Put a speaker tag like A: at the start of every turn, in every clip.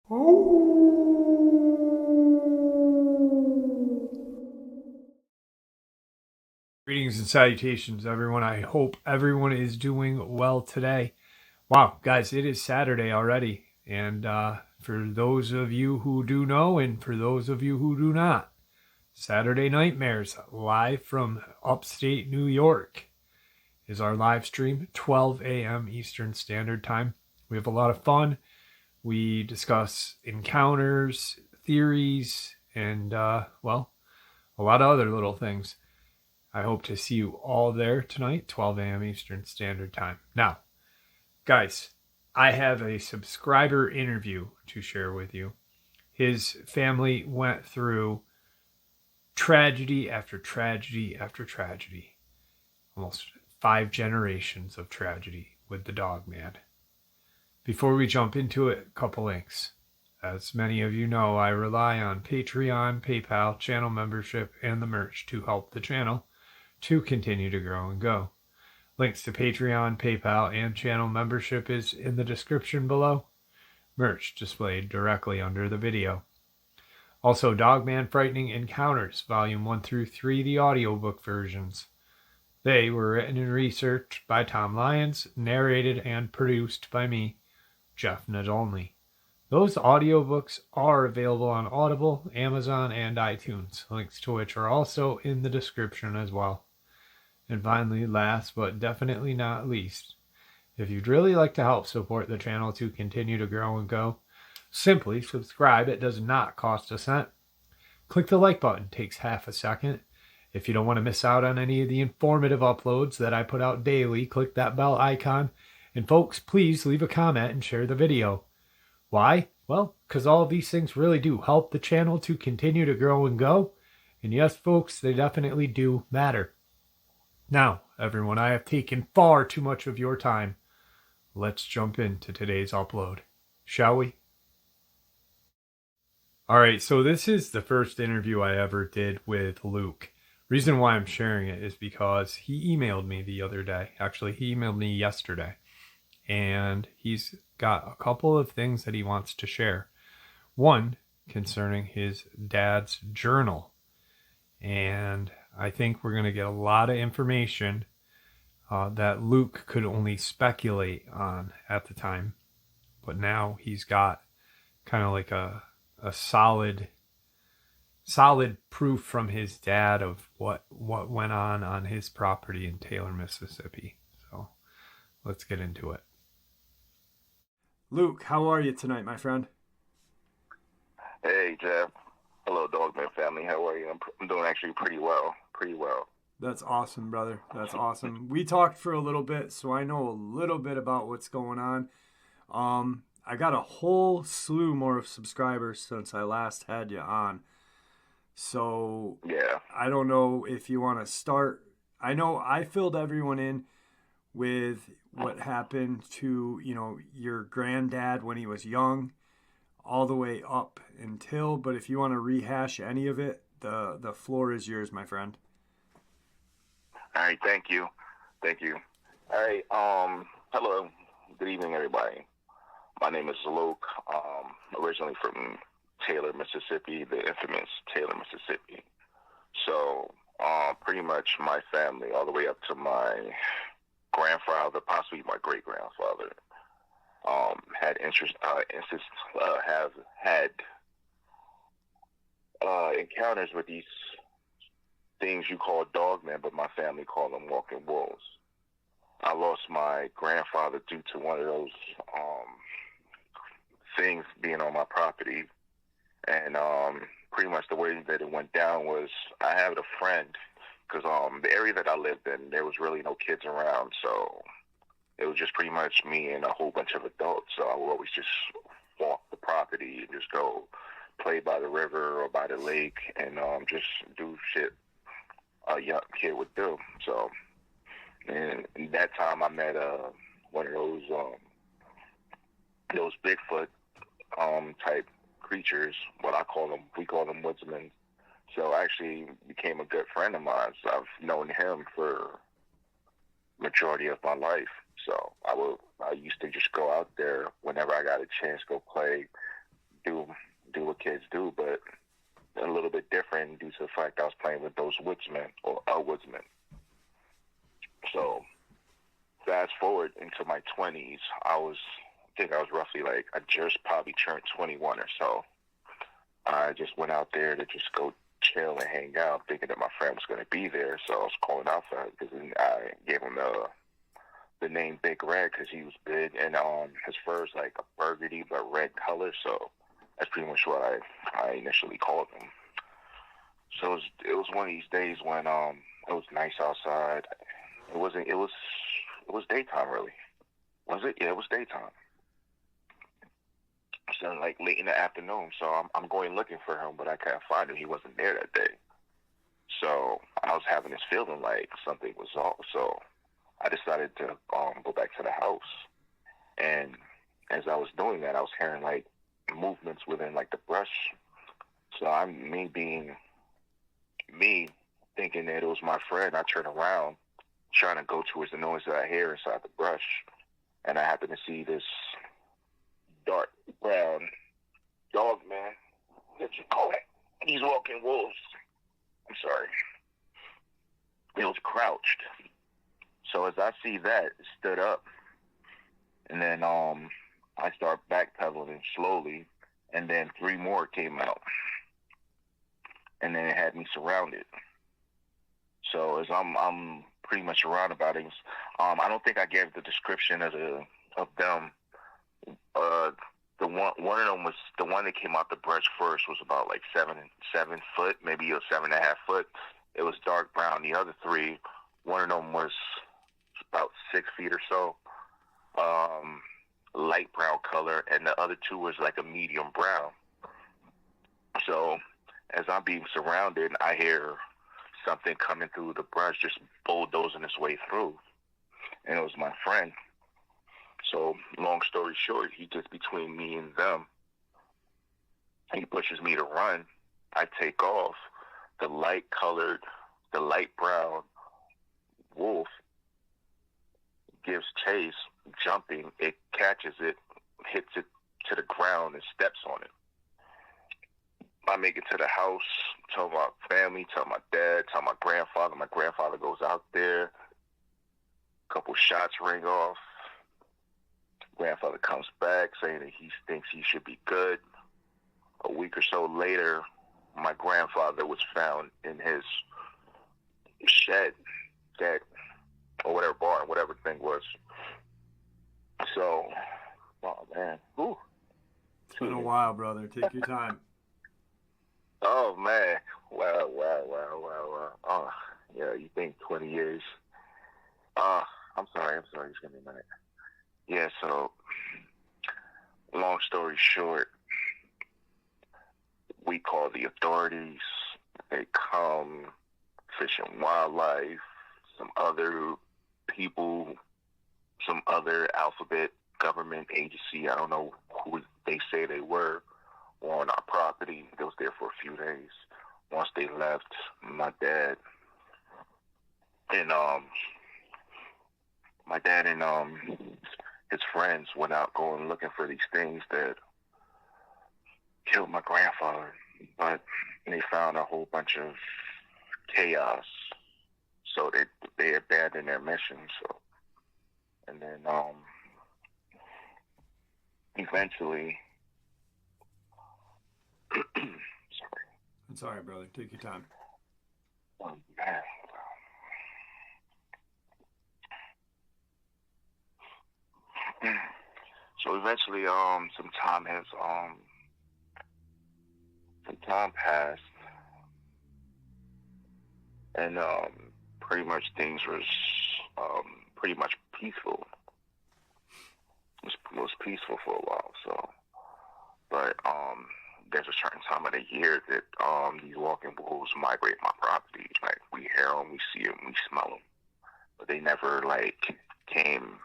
A: Greetings and salutations, everyone. I hope everyone is doing well today. Wow, guys, it is Saturday already. And for those of you who do know, and for those of you who do not, Saturday Nightmares, live from upstate New York, is our live stream, 12 a.m. Eastern Standard Time. We have a lot of fun. We discuss encounters, theories, and, a lot of other little things. I hope to see you all there tonight, 12 a.m. Eastern Standard Time. Now, guys, I have a subscriber interview to share with you. His family went through tragedy after tragedy after tragedy. Almost 5 generations of tragedy with the Dogman. Before we jump into it, a couple links. As many of you know, I rely on Patreon, PayPal, channel membership, and the merch to help the channel to continue to grow and go. Links to Patreon, PayPal, and channel membership is in the description below. Merch displayed directly under the video. Also, Dogman Frightening Encounters, Volume 1 through 3, the audiobook versions. They were written and researched by Tom Lyons, narrated and produced by me, Jeff Nadolny. Those audiobooks are available on Audible, Amazon, and iTunes, links to which are also in the description as well. And finally, last but definitely not least, if you'd really like to help support the channel to continue to grow and go, simply subscribe. It does not cost a cent. Click the like button. It takes half a second. If you don't want to miss out on any of the informative uploads that I put out daily, click that bell icon. And folks, please leave a comment and share the video. Why? Well, because all of these things really do help the channel to continue to grow and go. And yes, folks, they definitely do matter. Now, everyone, I have taken far too much of your time. Let's jump into today's upload, shall we? All right, so this is the first interview I ever did with Luke. Reason why I'm sharing it is because he emailed me the other day. Actually, he emailed me yesterday. And he's got a couple of things that he wants to share. One, concerning his dad's journal. And I think we're going to get a lot of information that Luke could only speculate on at the time. But now he's got kind of like a solid proof from his dad of what went on his property in Taylor, Mississippi. So let's get into it. Luke, how are you tonight, my friend?
B: Hey, Jeff. Hello, Dogman family. How are you? I'm doing actually pretty well.
A: That's awesome, brother. That's awesome. We talked for a little bit, so I know a little bit about what's going on. I got a whole slew more of subscribers since I last had you on. So,
B: yeah.
A: I don't know if you want to start. I know I filled everyone in with what happened to, your granddad when he was young, all the way up until, but if you want to rehash any of it, the floor is yours, my friend.
B: All right, thank you. All right, hello, good evening, everybody. My name is Luke, originally from Taylor, Mississippi, the infamous Taylor, Mississippi. So, pretty much my family, all the way up to my grandfather, possibly my great-grandfather, had have had encounters with these things you call dogmen, but my family call them walking wolves. I lost my grandfather due to one of those things being on my property, and pretty much the way that it went down was I had a friend, because the area that I lived in, there was really no kids around, so it was just pretty much me and a whole bunch of adults. So I would always just walk the property and just go play by the river or by the lake and just do shit a young kid would do. So, and in that time I met one of those Bigfoot type creatures. We call them woodsmen. So I actually became a good friend of mine. So I've known him for majority of my life. So I used to just go out there whenever I got a chance, go play, do what kids do, but a little bit different due to the fact I was playing with those woodsmen or a woodsman. So fast forward into my 20s, I think I was roughly like, I just probably turned 21 or so. I just went out there to just go chill and hang out, thinking that my friend was going to be there. So I was calling out for him because I gave him the name Big Red because he was big, and his fur is like a burgundy but red color. So that's pretty much what I initially called him. So it was one of these days when it was nice outside. It was daytime, really. Was it? Yeah, it was daytime. So like late in the afternoon. So I'm going looking for him, but I can't find him. He wasn't there that day. So I was having this feeling like something was off. So I decided to go back to the house. And as I was doing that, I was hearing like movements within like the brush. So me being me, thinking that it was my friend, I turned around, trying to go towards the noise that I hear inside the brush, and I happened to see this dark brown Dogman. What you call it? These walking wolves. I'm sorry. It was crouched. So as I see that, it stood up, and then I start backpedaling slowly, and then 3 more came out, and then it had me surrounded. So as I'm pretty much surrounded by things, I don't think I gave the description of them. The one of them was the one that came out the brush first was about like 7 foot, maybe a 7.5 foot. It was dark brown. The other 3, one of them was about 6 feet or so, light brown color, and the other 2 was like a medium brown. So as I'm being surrounded, I hear something coming through the brush, just bulldozing its way through, and it was my friend. So long story short, he gets between me and them. He pushes me to run. I take off. The light brown wolf gives chase, jumping. It catches it, hits it to the ground, and steps on it. I make it to the house, tell my family, tell my dad, tell my grandfather. My grandfather goes out there. A couple shots ring off. Grandfather comes back saying that he thinks he should be good. A week or so later, my grandfather was found in his shed, dead, or whatever barn, whatever thing was. So, oh man, whew.
A: It's been a while, brother. Take your time.
B: Oh man, wow. Oh, yeah, you think 20 years? I'm sorry. It's gonna be a minute. Yeah, so long story short, we call the authorities. They come, Fish and Wildlife, some other people, some other alphabet government agency, I don't know who they say they were on our property. They was there for a few days. Once they left, my dad and his friends went out going looking for these things that killed my grandfather, but they found a whole bunch of chaos, so they abandoned their mission. So, and then eventually,
A: I'm sorry, brother. Take your time.
B: Man. So eventually, some time passed, and pretty much things was pretty much peaceful. It was peaceful for a while. So, but there's a certain time of the year that these walking wolves migrate my property. Like we hear them, we see them, we smell them, but they never like came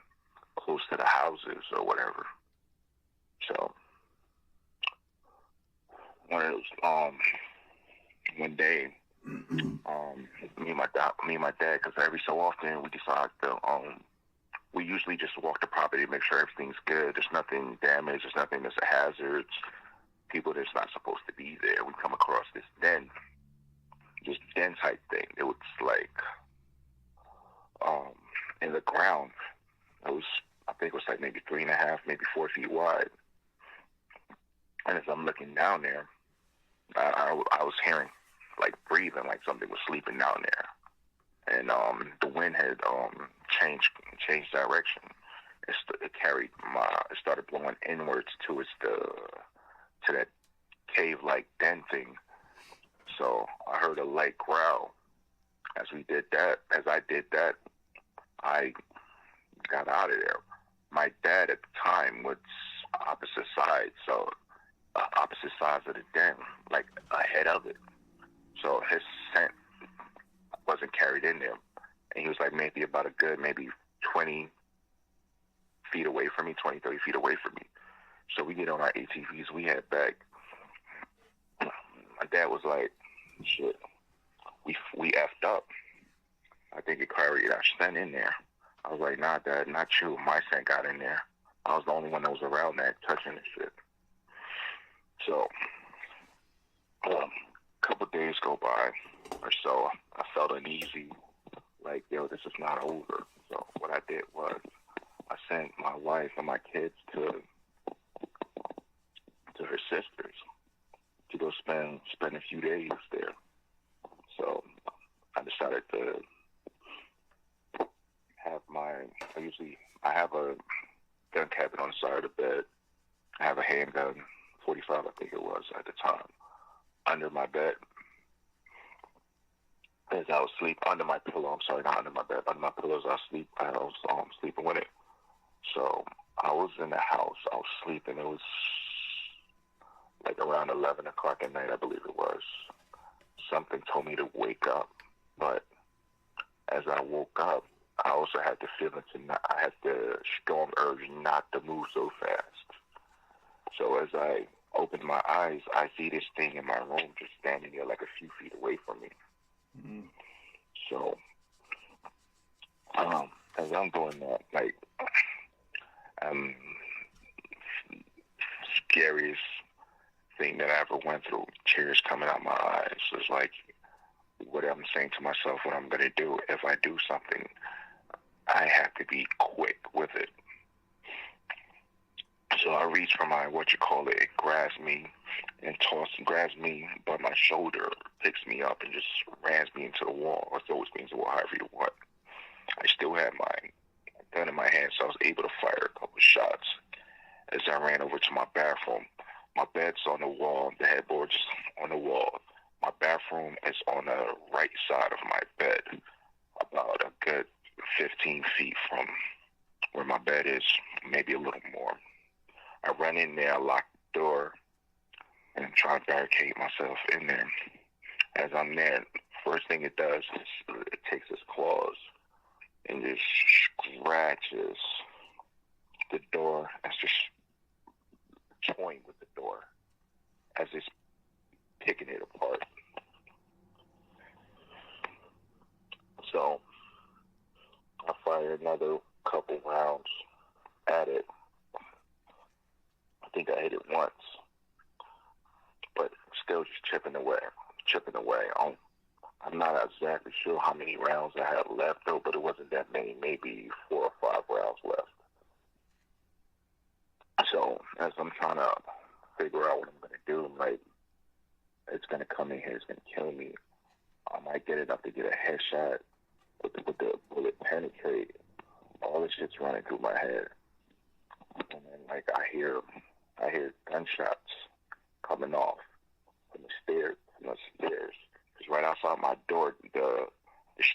B: close to the houses or whatever. So one day, me and my dad, because every so often we decide to we usually just walk the property, make sure everything's good. There's nothing damaged. There's nothing that's a hazard. people that's not supposed to be there. We come across this den type thing. It was like in the ground. It was, I think it was like maybe 3.5, maybe 4 feet wide. And as I'm looking down there, I was hearing like breathing, like something was sleeping down there. And the wind had changed direction. It started blowing inwards towards to that cave-like den thing. So I heard a light growl. As I did that, I got out of there. My dad at the time was opposite sides of the den, like ahead of it. So his scent wasn't carried in there. And he was like maybe about a good, maybe 20 feet away from me, 20, 30 feet away from me. So we get on our ATVs, we head back. My dad was like, shit, we effed up. I think it carried our scent in there. I was like, nah, Dad, not you. My scent got in there. I was the only one that was around that touching the shit. So, a couple days go by or so. I felt uneasy, like, yo, this is not over. So what I did was I sent my wife and my kids to her sister's to go spend a few days there. So I decided to have I have a gun cabinet on the side of the bed. I have a handgun, 45 I think it was at the time, under my bed. As I was sleeping under my pillow, not under my bed, under my pillows, I was sleeping with it. So I was in the house, I was sleeping. It was like around 11 o'clock at night, I believe it was. Something told me to wake up, but as I woke up, I also had the feeling I had the strong urge not to move so fast. So as I opened my eyes, I see this thing in my room just standing there like a few feet away from me. Mm-hmm. So as I'm doing that, like, scariest thing that I ever went through, tears coming out my eyes. It's like what I'm saying to myself, what I'm going to do. If I do something, I have to be quick with it. So I reach for my, it grabs me, but my shoulder picks me up and just rams me into the wall, or throws me into the wall, however you want. I still had my gun in my hand, so I was able to fire a couple of shots. As I ran over to my bathroom, my bed's on the wall, the headboard's on the wall. My bathroom is on the right side of my bed, about a good 15 feet from where my bed is, maybe a little more. I run in there, lock the door, and try to barricade myself in there. As I'm there, first thing it does is it takes its claws and just scratches the door. It's just toying with the door as it's picking it apart. So I fire another couple rounds at it. I think I hit it once, but still just chipping away. I'm not exactly sure how many rounds I had left, though, but it wasn't that many, maybe 4 or 5 rounds left. So as I'm trying to figure out what I'm going to do, like, it's going to come in here, it's going to kill me. I might get enough to get a headshot with the bullet penetrate. All this shit's running through my head. And then, like, I hear gunshots coming off from the stairs. Because right outside my door, the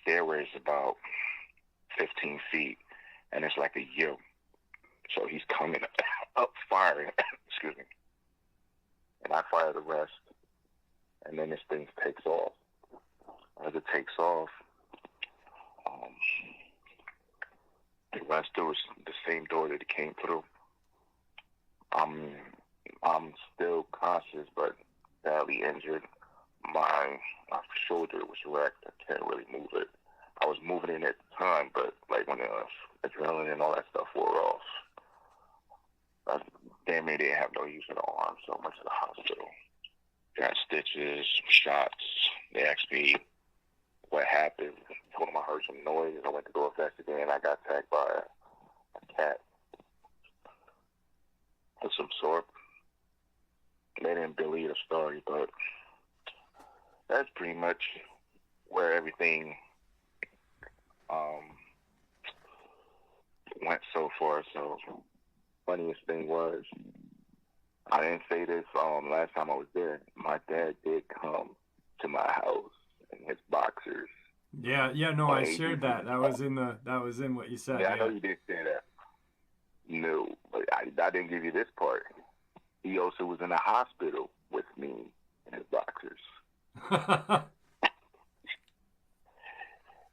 B: stairway is about 15 feet, and it's like a U. So he's coming up firing, excuse me. And I fire the rest, and then this thing takes off. As it takes off, it runs through the same door that it came through. I'm still conscious, but badly injured. My shoulder was wrecked. I can't really move it. I was moving it at the time, but like when the adrenaline and all that stuff wore off, damn near didn't have no use of the arm, so I went to the hospital. Got stitches, shots. They asked me what happened. I told them I heard some noise. I went to go investigate, and I got attacked by a cat of some sort. They didn't believe the story, but that's pretty much where everything went so far. So funniest thing was, I didn't say this last time I was there. My dad did come to my house in his boxers.
A: Yeah, no, I shared that. That was in what you said.
B: Yeah, I know you did say that. No, but I didn't give you this part. He also was in the hospital with me in his boxers.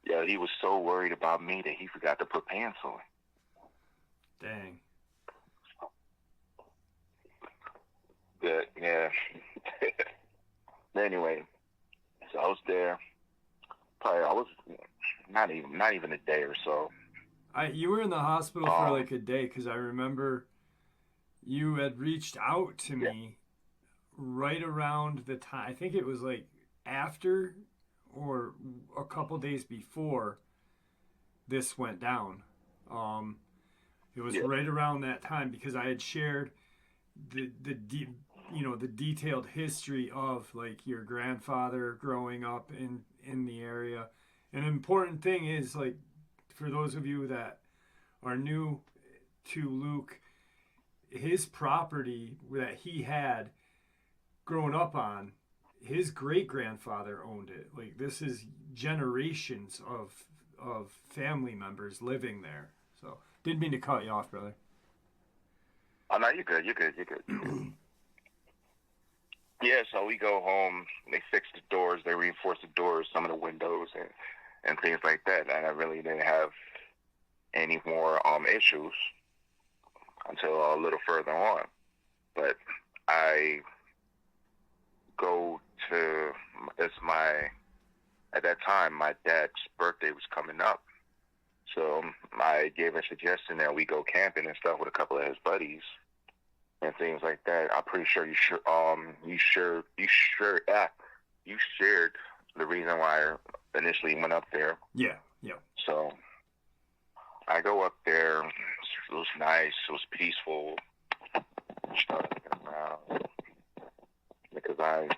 B: Yeah, he was so worried about me that he forgot to put pants on.
A: Dang.
B: But, yeah. Anyway, so I was there. Probably I was not even a day or so.
A: You were in the hospital for like a day, because I remember you had reached out to me right around the time. I think it was like after or a couple days before this went down. It was right around that time, because I had shared the detailed history of like your grandfather growing up in the area. An important thing is, like, for those of you that are new to Luke, his property that he had grown up on, his great grandfather owned it. Like, this is generations of family members living there. So didn't mean to cut you off, brother.
B: Oh no, you're good. Yeah, so we go home. They fix the doors. They reinforce the doors, some of the windows, and things like that. And I really didn't have any more issues until a little further on. But I go to at that time my dad's birthday was coming up, so I gave a suggestion that we go camping and stuff with a couple of his buddies and things like that. I'm pretty sure you shared the reason why I initially went up there.
A: Yeah.
B: So I go up there. It was nice. It was peaceful. Started looking around because I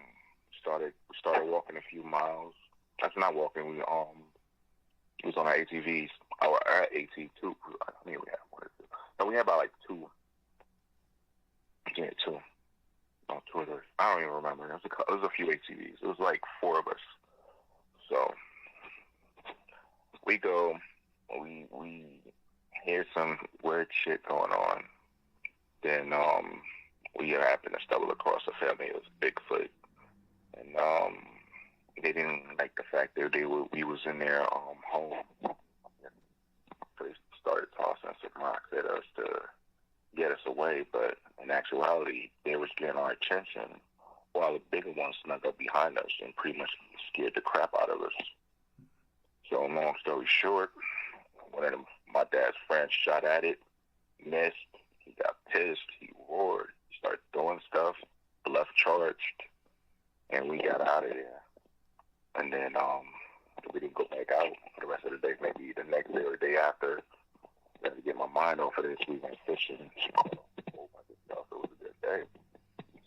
B: started walking a few miles. That's not walking. We was on our ATVs. Our AT2. I mean, we had one. No, we had about like two. Yeah, two. No, two of those. I don't even remember. It was a few ATVs. It was like four of us. So we go. We hear some weird shit going on. Then we happened to stumble across a family. It was Bigfoot, and they didn't like the fact that we was in their home. So they started tossing some rocks at us to get us away, but in actuality, they was getting our attention while the bigger one snuck up behind us and pretty much scared the crap out of us. So long story short, one of my dad's friends shot at it, missed. He got pissed. He roared. He started throwing stuff, left charged, and we got out of there. And then we didn't go back out for the rest of the day. Maybe the next day or the day after. I had to get my mind off of this. We went fishing. A whole bunch of stuff. It was a good day.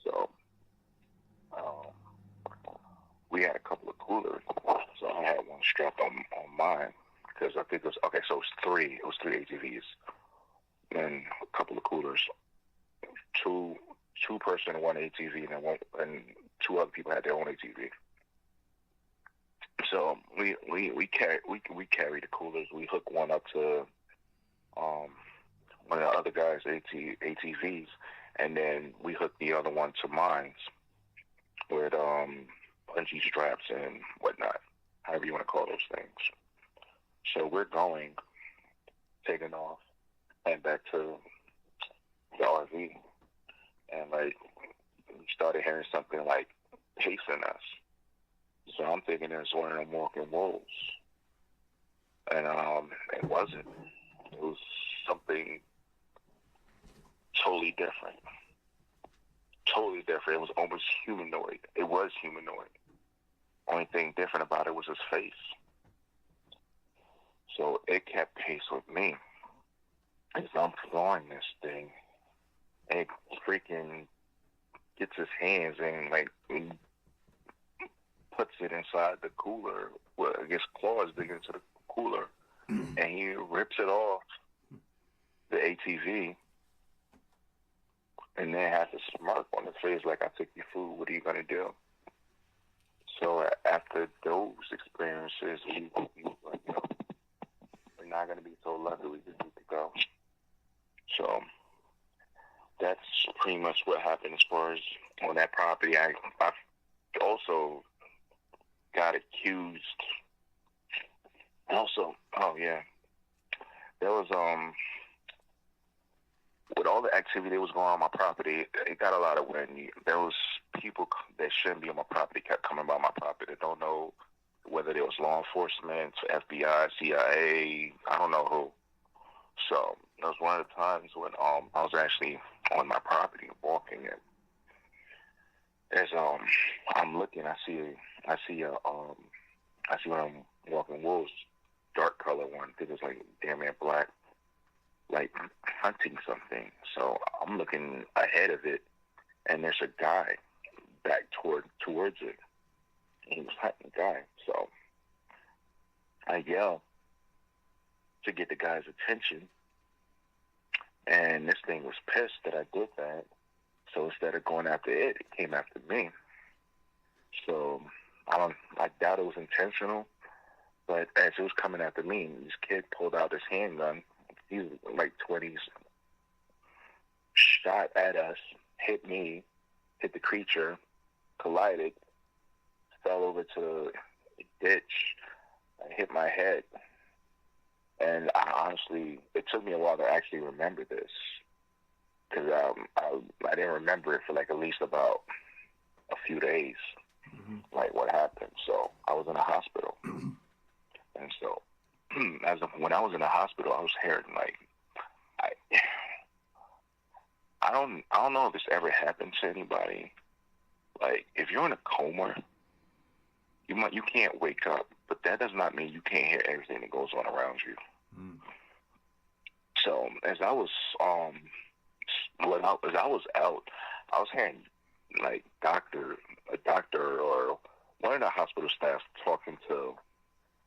B: So we had a couple of coolers. So I had one strapped on mine because I think it was okay. So it was three. It was three ATVs and a couple of coolers. Two person, one ATV, and two other people had their own ATV. So we carried the coolers. We hooked one up to one of the other guys' ATVs, and then we hooked the other one to mine with bungee straps and whatnot, however you want to call those things. So we're taking off, and back to the RV, and like we started hearing something like chasing us. So I'm thinking it's one of them walking wolves, and it wasn't. It was something totally different. Totally different. It was almost humanoid. It was humanoid. Only thing different about it was his face. So it kept pace with me. As I'm clawing this thing, and it freaking gets his hands and like puts it inside the cooler. Well, I guess claws dig into the cooler, and he rips it off the ATV, and then has a smirk on his face like, "I took your food. What are you gonna do?" So after those experiences, we was like, "Yo, we're not gonna be so lucky. We just need to go." So that's pretty much what happened as far as on that property. I also got accused. Also, oh yeah, there was with all the activity that was going on my property, it got a lot of wind. There was people that shouldn't be on my property kept coming by my property. I don't know whether it was law enforcement, FBI, CIA, I don't know who. So that was one of the times when I was actually on my property walking, and as I'm looking, I see when I'm walking wolves, dark color one. I think it's like damn near black, like hunting something. So I'm looking ahead of it, and there's a guy back towards it. And he was hunting the guy. So I yell to get the guy's attention, and this thing was pissed that I did that. So instead of going after it, it came after me. So I doubt it was intentional, but as it was coming after me, this kid pulled out his handgun. He was like 20s, shot at us, hit me, hit the creature, collided, fell over to a ditch, hit my head. And it took me a while to actually remember this, because I didn't remember it for like at least about a few days, like what happened. So I was in a hospital, and so when I was in the hospital, I was hearing like I don't know if this ever happened to anybody. Like if you're in a coma, you can't wake up, but that does not mean you can't hear everything that goes on around you. So as I was out, I was hearing like a doctor or one of the hospital staff talking to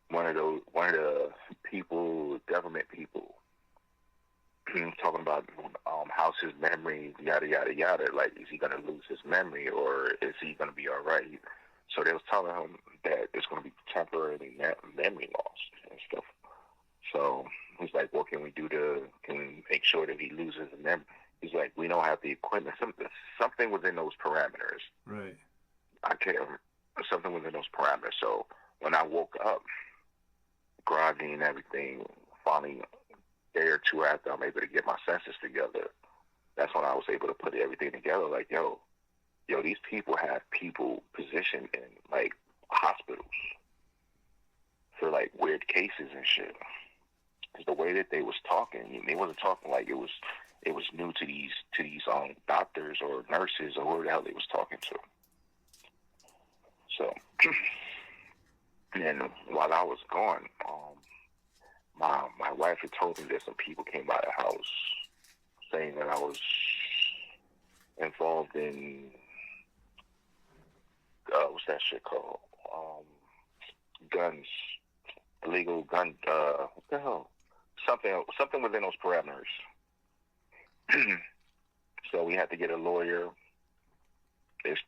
B: one of the people, government people, talking about how's his memory, yada yada yada. Like, is he gonna lose his memory or is he gonna be all right? So they was telling him that it's gonna be temporary memory loss and stuff. So he's like, what can we do can we make sure that he loses his memory? He's like, we don't have the equipment. Something within those parameters.
A: Right.
B: I can't. Something within those parameters. So when I woke up, groggy and everything, finally a day or two after I'm able to get my senses together, that's when I was able to put everything together. Like, yo, these people have people positioned in like hospitals for like weird cases and shit. Because the way that they was talking, they wasn't talking like it was new to these doctors or nurses or whoever the hell they was talking to. So, and while I was gone, my wife had told me that some people came by the house saying that I was involved in what's that shit called? Guns, illegal gun. What the hell? Something within those parameters. So we had to get a lawyer.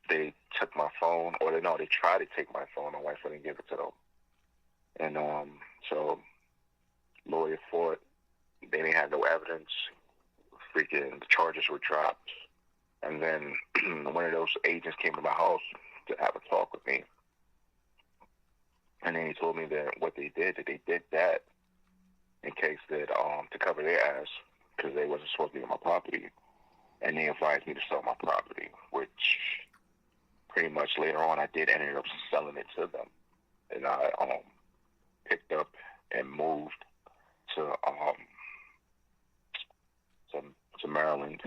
B: They took my phone, or they tried to take my phone. My wife wouldn't give it to them. And so lawyer fought. They didn't have no evidence. Freaking the charges were dropped. And then one of those agents came to my house to have a talk with me. And then he told me that what they did that in case that to cover their ass, because they wasn't supposed to be on my property. And they advised me to sell my property, which pretty much later on I did end up selling it to them. And I picked up and moved to Maryland,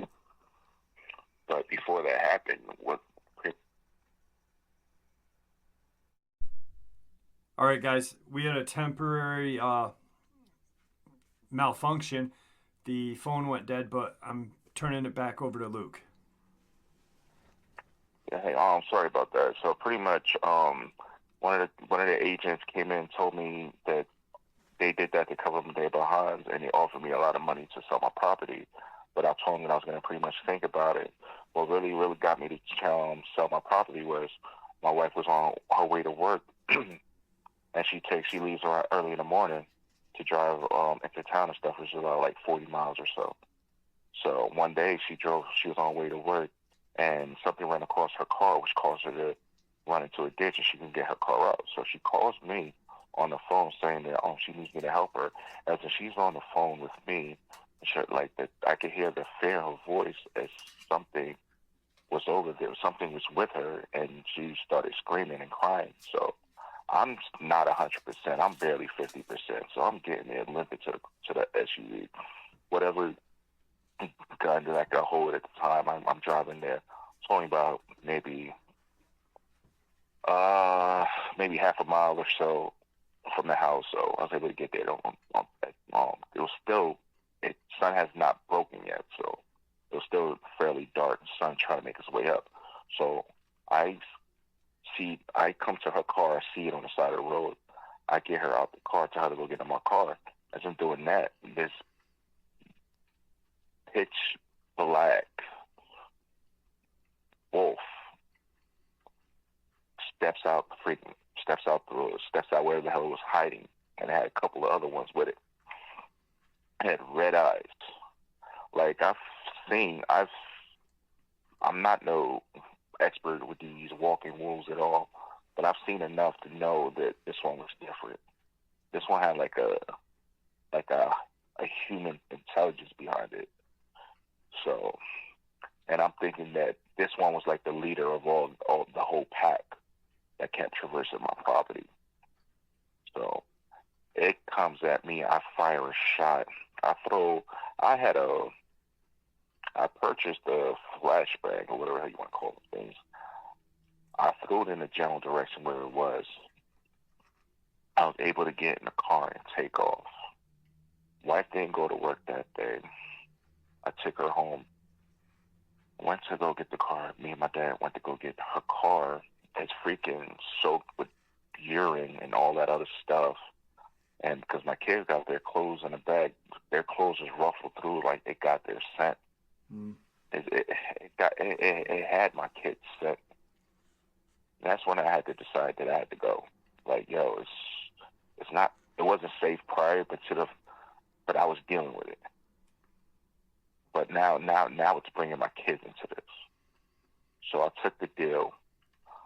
B: But before that happened,
A: All right, guys, we had a temporary malfunction. The phone went dead, but I'm turning it back over to Luke.
B: Yeah, hey, sorry about that. So pretty much, one of the agents came in and told me that they did that to cover their behinds, and they offered me a lot of money to sell my property. But I told them that I was going to pretty much think about it. What really, really got me to sell my property was my wife was on her way to work, and she leaves around early in the morning to drive into town and stuff, which is about like 40 miles or so. So one day she was on her way to work, and something ran across her car, which caused her to run into a ditch, and she couldn't get her car out. So she calls me on the phone saying that she needs me to help her. As she's on the phone with me, like that, I could hear the fear in her voice as something was over there, something was with her, and she started screaming and crying. So I'm not 100%. I'm barely 50%. So I'm getting there, limping to the SUV, whatever gun that I could hold at the time. I'm driving there. It's only about maybe half a mile or so from the house, so I was able to get there. It was still, sun has not broken yet, so it was still fairly dark. The sun trying to make its way up. So I come to her car, I see it on the side of the road. I get her out the car, tell her to go get in my car. As I'm doing that, this pitch black wolf steps out where the hell it was hiding, and it had a couple of other ones with it. It had red eyes. Like I'm not no expert with these walking wolves at all, but I've seen enough to know that this one was different. This one had like a human intelligence behind it. So, and I'm thinking that this one was like the leader of all the whole pack that kept traversing my property. So it comes at me. I fire a shot. I purchased a flashbang or whatever you want to call those things. I threw it in the general direction where it was. I was able to get in the car and take off. Wife didn't go to work that day. I took her home. Went to go get the car. Me and my dad went to go get her car. It's freaking soaked with urine and all that other stuff. And because my kids got their clothes in the bag, their clothes was ruffled through like it got their scent. Mm. It had my kids sick. That's when I had to decide that I had to go. Like, yo, it's not. It wasn't safe prior, but I was dealing with it. But now it's bringing my kids into this. So I took the deal.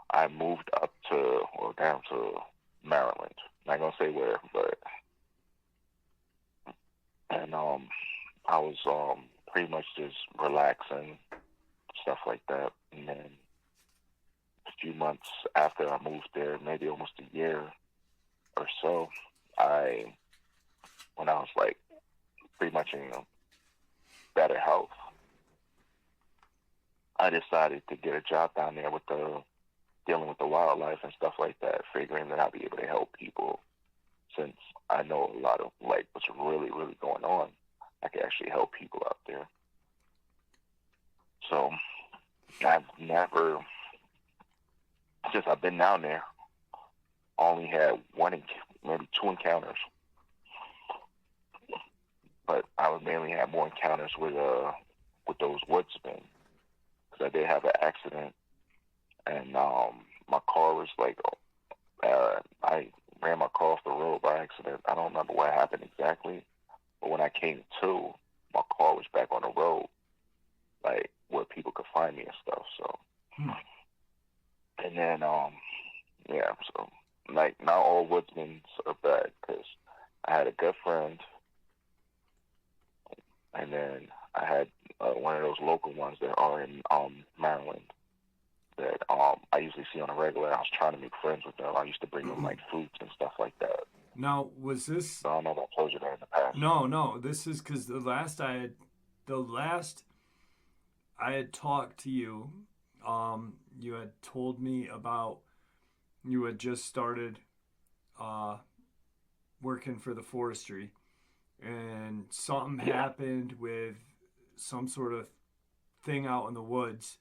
B: I moved down to Maryland. I'm not gonna say where, but I was pretty much just relaxing, stuff like that. And then a few months after I moved there, maybe almost a year or so, when I was like pretty much in better health, I decided to get a job down there with dealing with the wildlife and stuff like that, figuring that I'd be able to help people. Since I know a lot of like what's really, really going on, I can actually help people out there. So I've never, since I've been down there, only had maybe two encounters. But I would mainly have more encounters with those woodsmen, because I did have an accident, and my car was like, I ran my car off the road by accident. I don't remember what happened exactly, but when I came to, my car was back on the road, like where people could find me and stuff. So, and then so like not all woodsmen are bad, because I had a good friend, and then I had one of those local ones that are in Maryland that I usually see on a regular. I was trying to make friends with them. I used to bring them like fruits and stuff like that.
A: Now, was this?
B: So I don't know if I told you that in the past.
A: No. This is because I had talked to you. You had told me about you had just started uh, working for the forestry, and something
B: Yeah.
A: happened with some sort of thing out in the woods,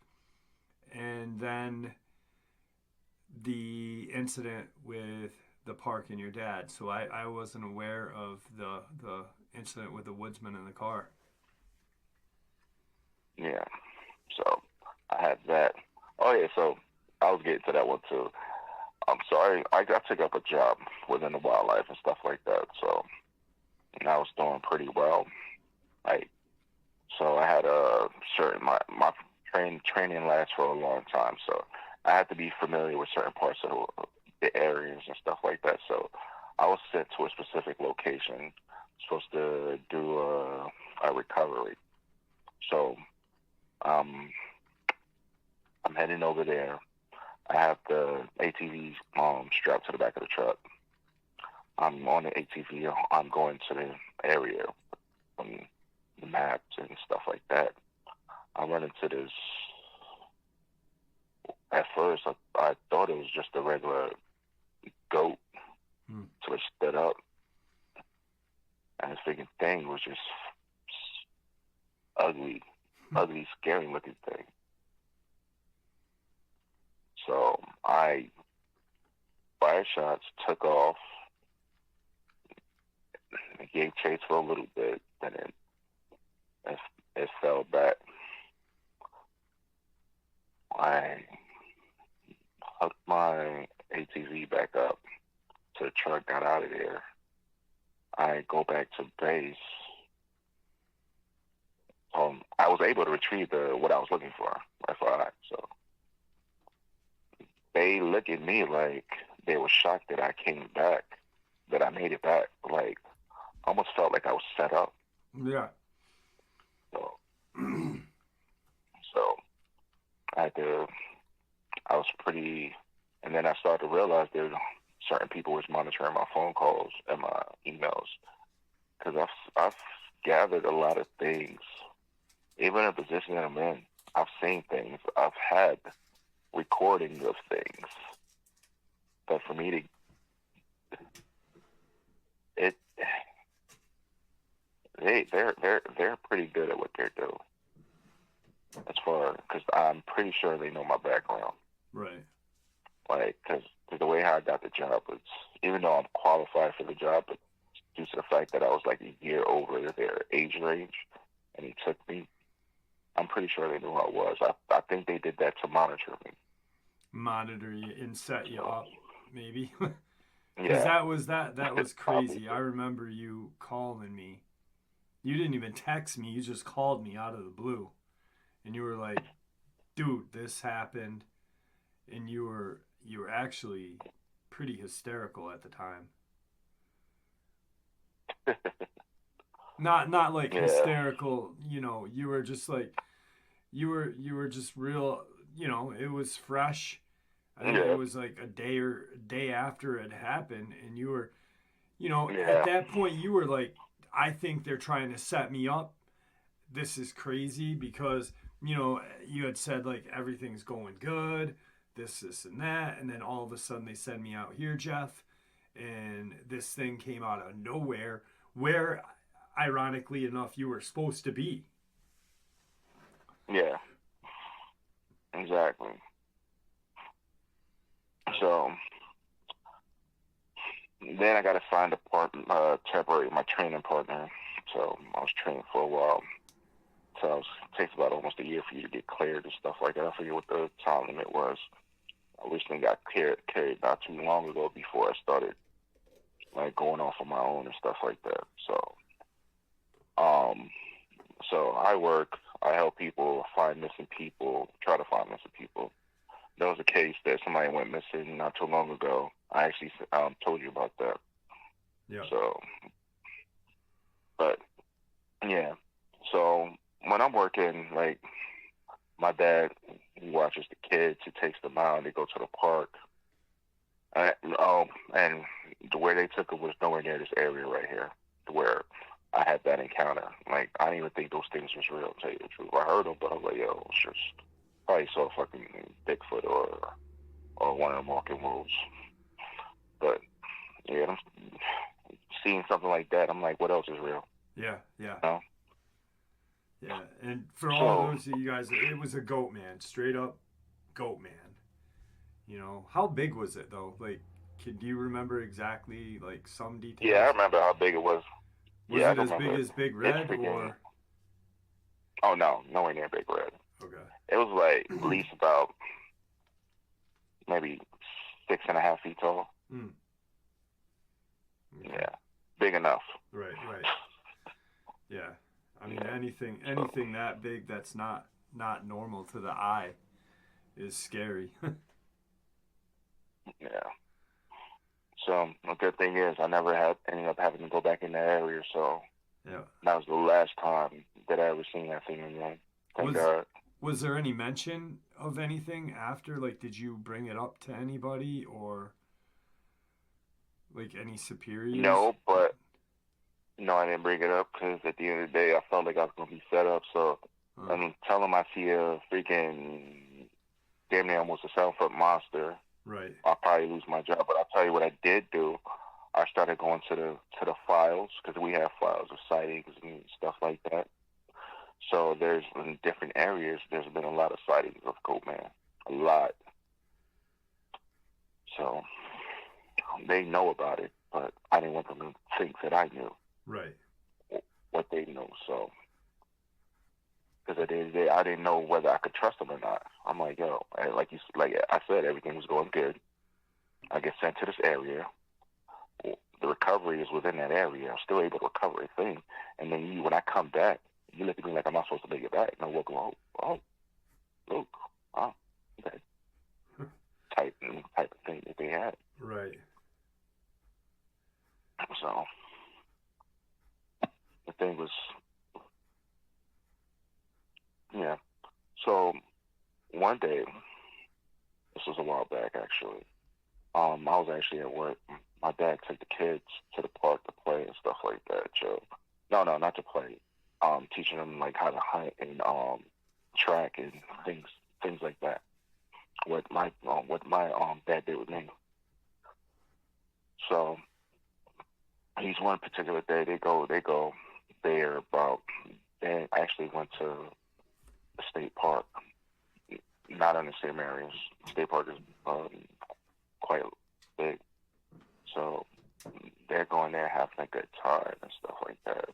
A: and then the incident with the park and your dad. So I wasn't aware of the incident with the woodsman in the car.
B: Yeah. So I had that. Oh yeah. So I was getting to that one too. So I got took up a job within the wildlife and stuff like that. So and I was doing pretty well. Like so I had a certain my training lasts for a long time. So I had to be familiar with certain parts of the areas and stuff like that. So I was sent to a specific location, supposed to do a recovery. So um, I'm heading over there. I have the ATV strapped to the back of the truck. I'm on the ATV. I'm going to the area on the maps and stuff like that. I run into this. At first, I thought it was just a regular goat. So it stood up, and this freaking thing was just ugly, scary looking thing. So I fired shots, took off, gave chase for a little bit, and then it fell back. I hooked my ATV back up to the truck, got out of there. I go back to base. I was able to retrieve what I was looking for, FYI. So they look at me like they were shocked that I came back, that I made it back. Like, almost felt like I was set up.
A: Yeah.
B: So, so I was pretty, and then I started to realize there certain people was monitoring my phone calls and my emails, because I've gathered a lot of things. Even in the position that I'm in, I've seen things. I've had recordings of things. But for me to, they're pretty good at what they're doing. As far, because I'm pretty sure they know my background.
A: Right.
B: Like, because the way how I got the job was, even though I'm qualified for the job, but due to the fact that I was like a year over their age range, and he took me, I'm pretty sure they knew who I was. I think they did that to monitor me.
A: Monitor you and set you up, maybe.
B: Yeah.
A: that was crazy. I remember you calling me. You didn't even text me. You just called me out of the blue, and you were like, "Dude, this happened," and you were actually pretty hysterical at the time. Not like hysterical, you were just like you were just real, it was fresh. I think it was like a day after it happened, and you were, at that point you were like, I think they're trying to set me up. This is crazy because, you had said like everything's going good, this and that, and then all of a sudden they send me out here, Jeff, and this thing came out of nowhere where ironically enough you were supposed to be.
B: Yeah, exactly. So then I got to find a temporary, my training partner. So I was training for a while. So it takes about almost a year for you to get cleared and stuff like that. I forget what the time limit was. I recently got cleared not too long ago before I started like going off on my own and stuff like that. So I help people find missing people, try to find missing people. There was a case that somebody went missing not too long ago. I actually told you about that.
A: Yeah.
B: So, but yeah. So when I'm working, like my dad, he watches the kids. He takes them out. They go to the park. And where they took it was nowhere near this area right here, where I had that encounter. Like, I didn't even think those things was real, to tell you the truth. I heard them, but I was like, yo, it's just probably saw fucking Bigfoot or one of them walking wolves. But yeah, I'm seeing something like that. I'm like, what else is real?
A: Yeah, yeah.
B: You know?
A: Yeah, and for all
B: So
A: those of you guys, it was a goat man, straight up goat man. You know, how big was it though? Like, do you remember exactly like some
B: yeah, I
A: details?
B: remember how big it was.
A: Was
B: Yeah, I
A: it
B: can
A: as big
B: remember it.
A: as Big
B: It's
A: Red
B: freaking.
A: or?
B: Oh no, nowhere near Big Red.
A: Okay.
B: It was like at least about maybe 6.5 feet tall.
A: Mm. Okay.
B: Yeah, big enough.
A: Right, right. Yeah. I mean, anything that big that's not normal to the eye is scary.
B: Yeah. So the good thing is I never ended up having to go back in that area. So
A: Yeah.
B: that was the last time that I ever seen that thing again. Thank God.
A: Was there any mention of anything after? Like, did you bring it up to anybody or like any superiors?
B: No, but no, I didn't bring it up because at the end of the day, I felt like I was gonna be set up. So I'm telling them I see a freaking damn near almost a 7-foot monster.
A: Right.
B: I'll probably lose my job. But I'll tell you what I did do. I started going to the files because we have files of sightings and stuff like that. So there's in different areas. There's been a lot of sightings of Goatman, a lot. So they know about it, but I didn't want them to think that I knew.
A: Right.
B: What they knew. So because at the end of the day, I didn't know whether I could trust them or not. I'm like, yo, like I said, everything was going good. I get sent to this area. The recovery is within that area. I'm still able to recover a thing. And then when I come back, you look at me like I'm not supposed to make it back. And I walk along, look, okay. type of thing that they had.
A: Right.
B: So the thing was, yeah. So one day, this was a while back actually. I was actually at work. My dad took the kids to the park to play and stuff like that, Joe. No, not to play. Teaching them like how to hunt and track and things like that. What my dad did with me. So he's one particular day they go there about. They actually went to the state park, not in the same areas. State park is quite big, so they're going there having a good time and stuff like that.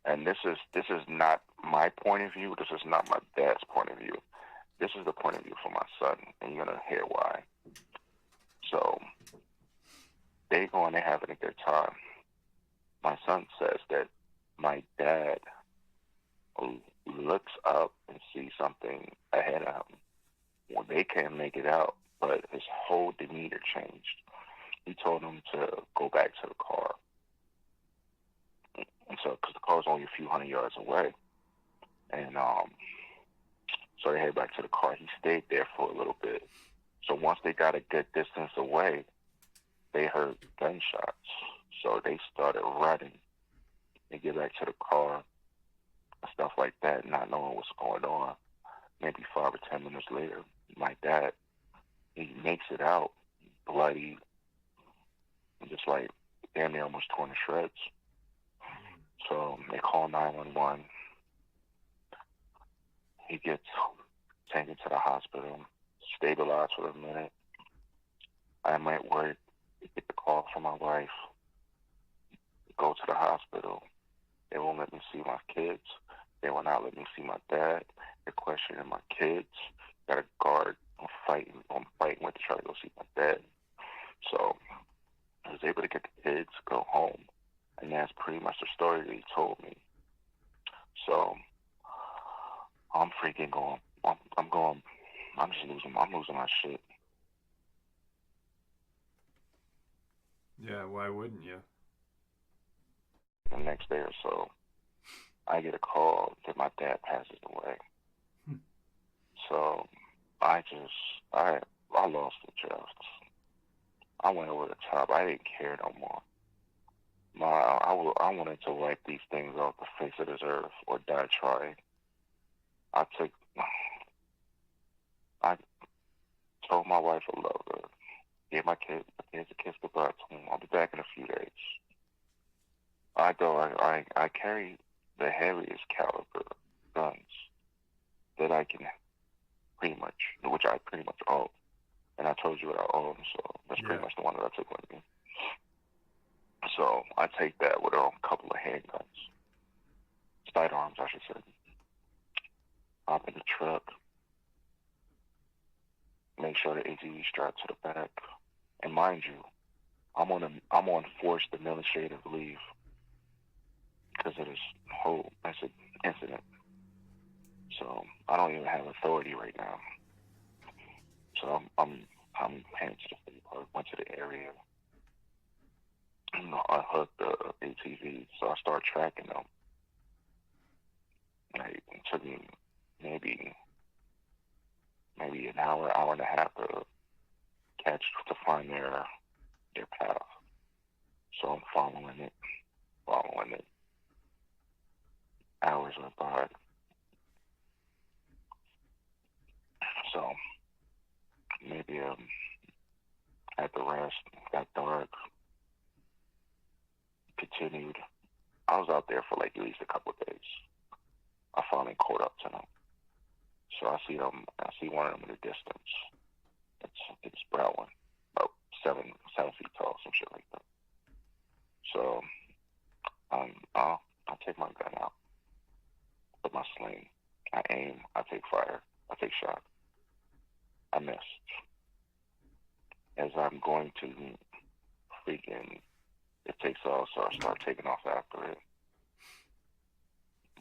B: And this is not my point of view. This is not my dad's point of view. This is the point of view for my son, and you're gonna hear why. So they going there having a good time. My son says that my dad looks up and sees something ahead of him. Well, they can't make it out, but his whole demeanor changed. He told him to go back to the car. And so, because the car was only a few hundred yards away. And so they headed back to the car. He stayed there for a little bit. So once they got a good distance away, they heard gunshots. So they started running. They get back to the car and stuff like that, not knowing what's going on. Maybe 5 or 10 minutes later, my dad, he makes it out, bloody, just like damn near almost torn to shreds. So they call 911. He gets taken to the hospital, stabilized for a minute. I'm at work, get the call from my wife, go to the hospital. They won't let me see my kids. They will not let me see my dad. They're questioning my kids. Got a guard. I'm fighting with to try to go see my dad. So I was able to get the kids, go home, and that's pretty much the story that he told me. So I'm freaking going. I'm losing my shit.
A: Yeah, why wouldn't you?
B: The next day or so, I get a call that my dad passes away. So I lost the trust. I went over the top. I didn't care no more. I wanted to wipe these things off the face of this earth or die trying. I took, I told my wife I love her. Gave my kids a kiss goodbye. Told them I'll be back in a few days. I carry the heaviest caliber guns that I can which I pretty much own. And I told you what I own, so that's pretty much the one that I took with me. So I take that with a couple of handguns, sidearms, I should say. Hop in the truck, make sure the ATV strapped to the back, and mind you, I'm on forced administrative leave because of this whole incident. So I don't even have authority right now. So I'm heading to the state park. Went to the area. I hooked the ATV, so I start tracking them. Like, it took me maybe an hour and a half to find their path. So I'm following it. Hours went by. So maybe at the rest, got dark. Continued. I was out there for like at least a couple of days. I finally caught up to them. So I see one of them in the distance. It's brown one, about 7 feet tall, some shit like that. So I take my gun out, put my sling, I aim, I take fire, I take shot. I missed. As I'm going to freaking, it takes off, so I start taking off after it.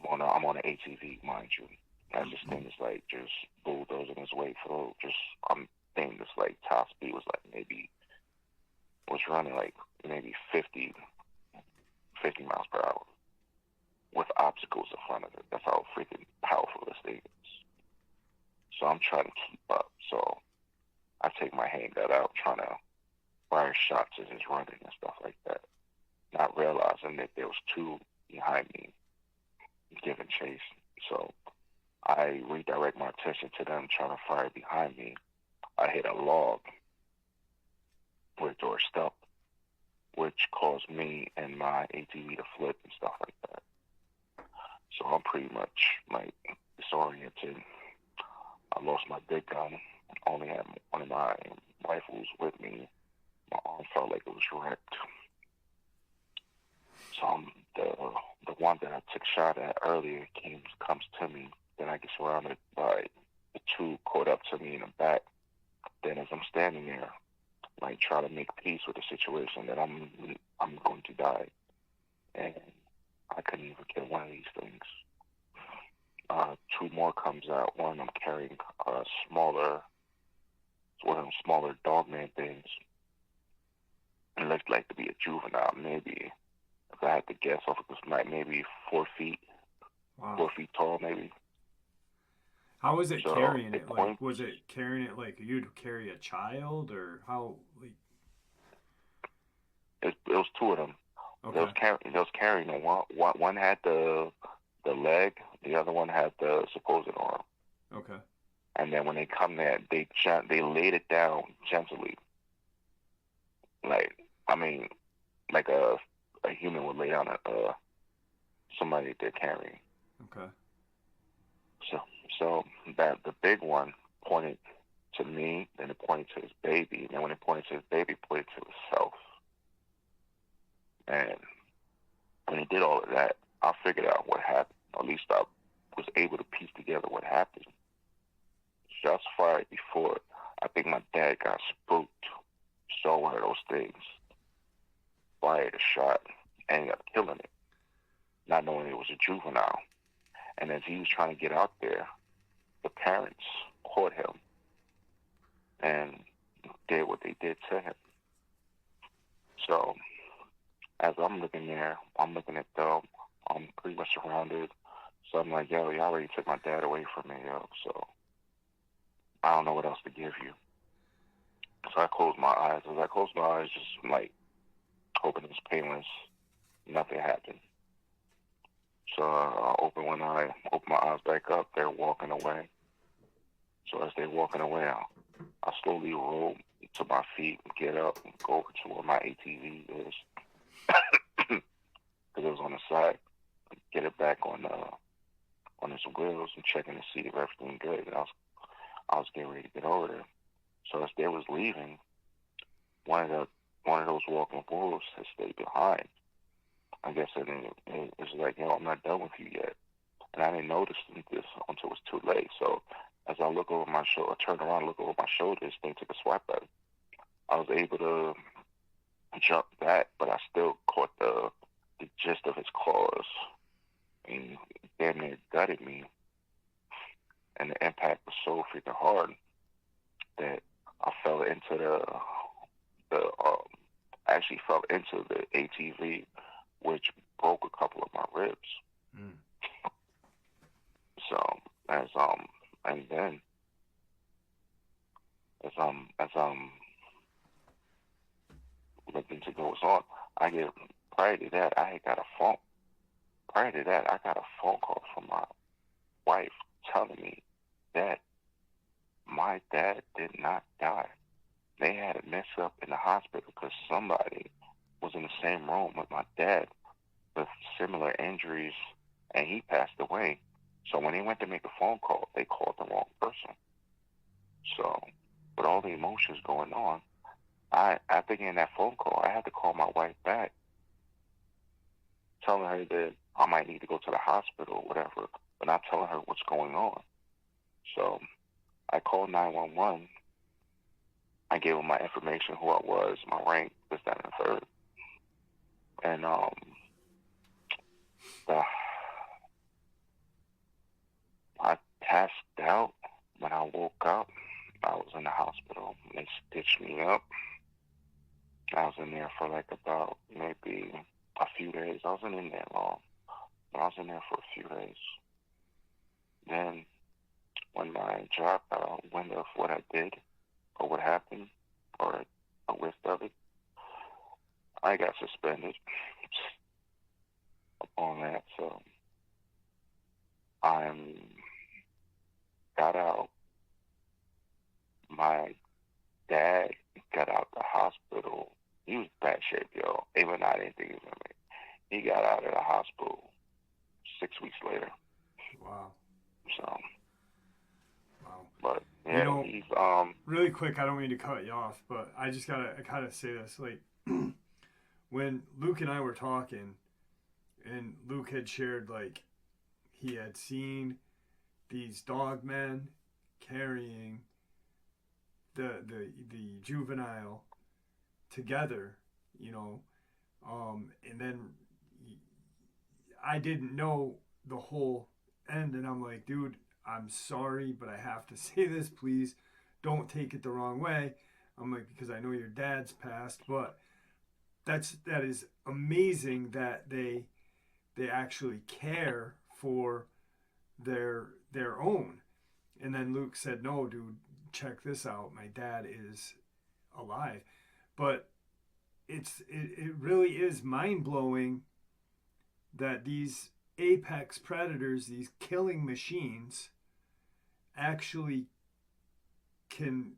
B: I'm on an ATV, mind you. As this thing is like just bulldozing its way through. I'm thinking this like top speed was running like maybe 50 miles per hour with obstacles in front of it. That's how freaking powerful this thing is. So I'm trying to keep up. So I take my handgun out, trying to fire shots as it's running and stuff like that, not realizing that there was 2 behind me giving chase. So I redirect my attention to them trying to fire behind me. I hit a log where the door stopped, which caused me and my ATV to flip and stuff like that. So I'm pretty much like disoriented. I lost my big gun. Only had one of my rifles with me. My arm felt like it was wrecked. So the one that I took shot at earlier comes to me. Then I get surrounded by the 2 caught up to me in the back. Then as I'm standing there, like trying to make peace with the situation that I'm going to die, and I couldn't even get one of these things. 2 more comes out. One, I'm carrying one of them smaller Dogman things. It looked like to be a juvenile, maybe. If I had to guess, off of this night, maybe 4 feet. Wow. 4 feet tall, maybe.
A: How was it carrying it? Like, was it carrying it like you'd carry a child, or how? Like,
B: it was 2 of them. Okay. They was carrying them. One had the leg, the other one had the supposed arm.
A: Okay.
B: And then when they come there, they laid it down gently. Like a human would lay down somebody they're carrying.
A: Okay.
B: So that the big one pointed to me, then it pointed to his baby, and then when it pointed to his baby, it pointed to himself. And when he did all of that, I figured out what happened. At least I was able to piece together what happened. Shots fired before. I think my dad got spooked, saw one of those things, fired a shot, and ended up killing it, not knowing it was a juvenile. And as he was trying to get out there, the parents caught him and did what they did to him. So as I'm looking there, I'm looking at them. I'm pretty much surrounded. So I'm like, yo, y'all already took my dad away from me, yo. So I don't know what else to give you. So I closed my eyes. As I closed my eyes, just like hoping it was painless, Nothing happened. So I open one eye, open my eyes back up. They're walking away. So as they're walking away, I slowly roll to my feet, get up, and go over to where my ATV is, because it was on the side. Get it back on its wheels and checking to see if everything good. And I was getting ready to get over there. So as they was leaving, one of those walking wolves had stayed behind. I guess it was like, I'm not done with you yet. And I didn't notice this until it was too late. So as I look over my shoulder, I turn around, look over my shoulder, this thing took a swipe at it. I was able to jump back, but I still caught the gist of his claws. And damn near gutted me. And the impact was so freaking hard that I fell into actually fell into the ATV, which broke a couple of my ribs. Mm. So as looking to go on, prior to that I got a phone call from my wife telling me that my dad did not die. They had a mess up in the hospital because somebody was in the same room with my dad with similar injuries, and he passed away. So when they went to make a phone call, they called the wrong person. So with all the emotions going on, after getting that phone call, I had to call my wife back, telling her that I might need to go to the hospital or whatever, but not telling her what's going on. So I called 911. I gave them my information, who I was, my rank, this, that, and the third. And I passed out. When I woke up, I was in the hospital. They stitched me up. I was in there for like about maybe a few days. I wasn't in there long, but I was in there for a few days. Then when my job got a wind of what I did or what happened or a whiff of it, I got suspended upon that. So I got out. My dad got out the hospital. He was bad shape, yo. Even I didn't think he was gonna make it. He got out of the hospital 6 weeks later.
A: Wow.
B: So.
A: Wow.
B: But yeah, he's
A: really quick. I don't mean to cut you off, but I gotta say this. Like when Luke and I were talking, and Luke had shared like he had seen these dogmen carrying the juvenile together, and then I didn't know the whole end, and I'm like, dude, I'm sorry, but I have to say this, please don't take it the wrong way. I'm like, because I know your dad's passed, but that is amazing that they actually care for their own. And then Luke said, no, dude, check this out. My dad is alive. But it really is mind-blowing that these apex predators, these killing machines, actually can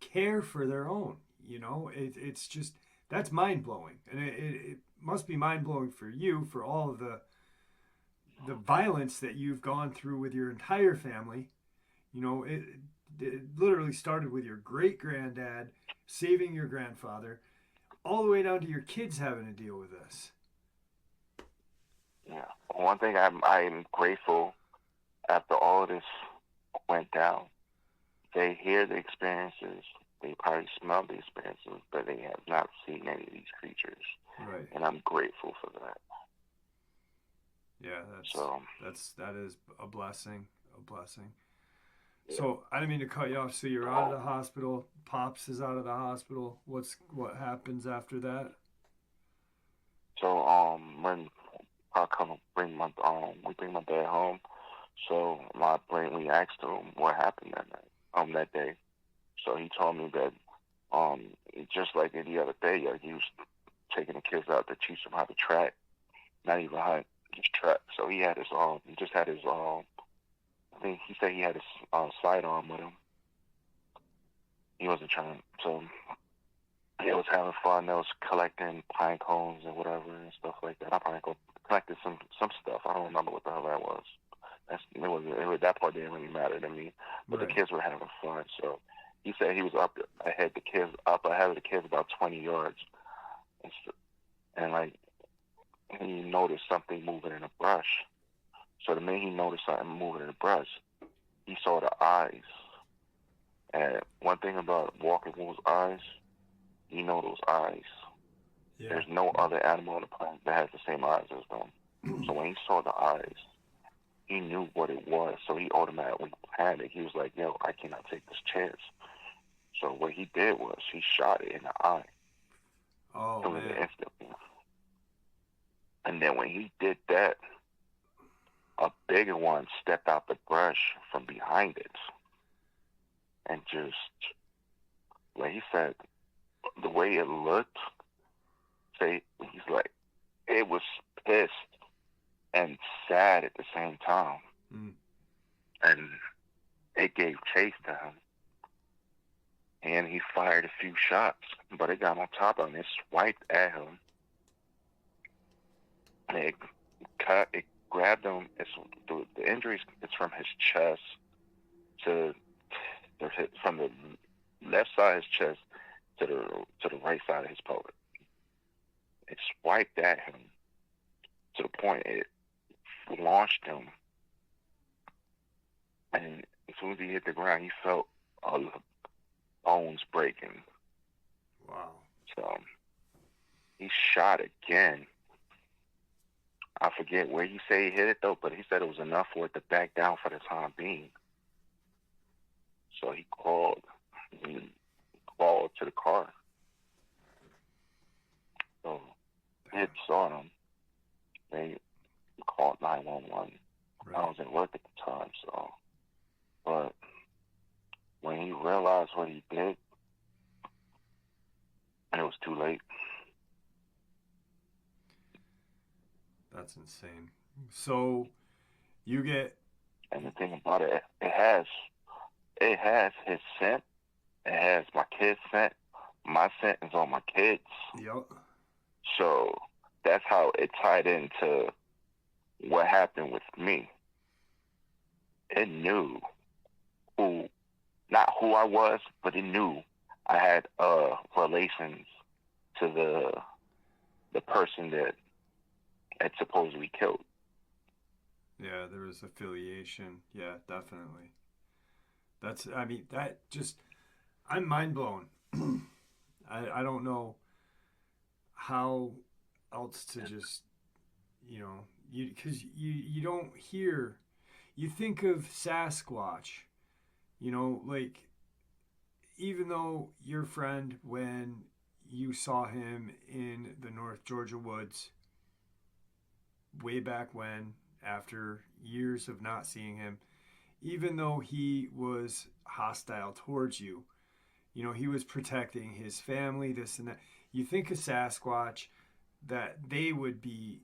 A: care for their own. It's just, that's mind-blowing. And it must be mind-blowing for you, for all of the violence that you've gone through with your entire family. It literally started with your great-granddad saving your grandfather, all the way down to your kids having to deal with this.
B: Yeah. One thing I'm grateful after all of this went down, they hear the experiences, they probably smell the experiences, but they have not seen any of these creatures.
A: Right.
B: And I'm grateful for that.
A: Yeah, that is a blessing.
B: Yeah.
A: So I didn't mean to cut you off. So you're out of the hospital. Pops is out of the hospital. What happens after that?
B: So when I come bring my we bring my dad home. So we asked him what happened that day. So he told me that just like any other day, he was taking the kids out to teach them how to track, not even hunt, just track. So he had his he just had his I think he said he had his sidearm with him. He wasn't trying, so he was having fun. They was collecting pine cones and whatever and stuff like that. I probably collected some stuff. I don't remember what the hell that was. That part didn't really matter to me, but right. The kids were having fun. So he said he was up ahead of the kids about 20 yards, and like he noticed something moving in the brush. So the minute he noticed something moving in the brush, he saw the eyes. And one thing about walking wolves' eyes, you know those eyes. Yeah. There's no other animal on the planet that has the same eyes as them. So when he saw the eyes, he knew what it was. So he automatically panicked. He was like, yo, I cannot take this chance. So what he did was he shot it in the eye.
A: Oh,
B: it was an instant. And then when he did that, a bigger one stepped out the brush from behind it. And just, like he said, the way it looked, he's like, it was pissed and sad at the same time. Mm. And it gave chase to him. And he fired a few shots, but it got on top of him. It swiped at him. And it grabbed him. The injuries, it's from his chest from the left side of his chest to the right side of his pelvis. It swiped at him to the point it launched him, and as soon as he hit the ground, he felt all the bones breaking.
A: Wow.
B: So he shot again. I forget where he said he hit it though, but he said it was enough for it to back down for the time being. So he crawled to the car. So it saw him. They called 911. Right. I was at work at the time, so. But when he realized what he did, it was too late.
A: That's insane. So you get.
B: And the thing about it, it has his scent. It has my kid's scent. My scent is on my kids.
A: Yep.
B: So that's how it tied into what happened with me. It knew not who I was, but it knew I had relations to the person that had supposedly killed.
A: Yeah, there was affiliation. Yeah, definitely. I'm mind blown. I don't know how else to just, because you don't hear, you think of Sasquatch, like, even though your friend, when you saw him in the North Georgia woods way back when, after years of not seeing him, even though he was hostile towards you, he was protecting his family, this and that. You think of Sasquatch, that they would be,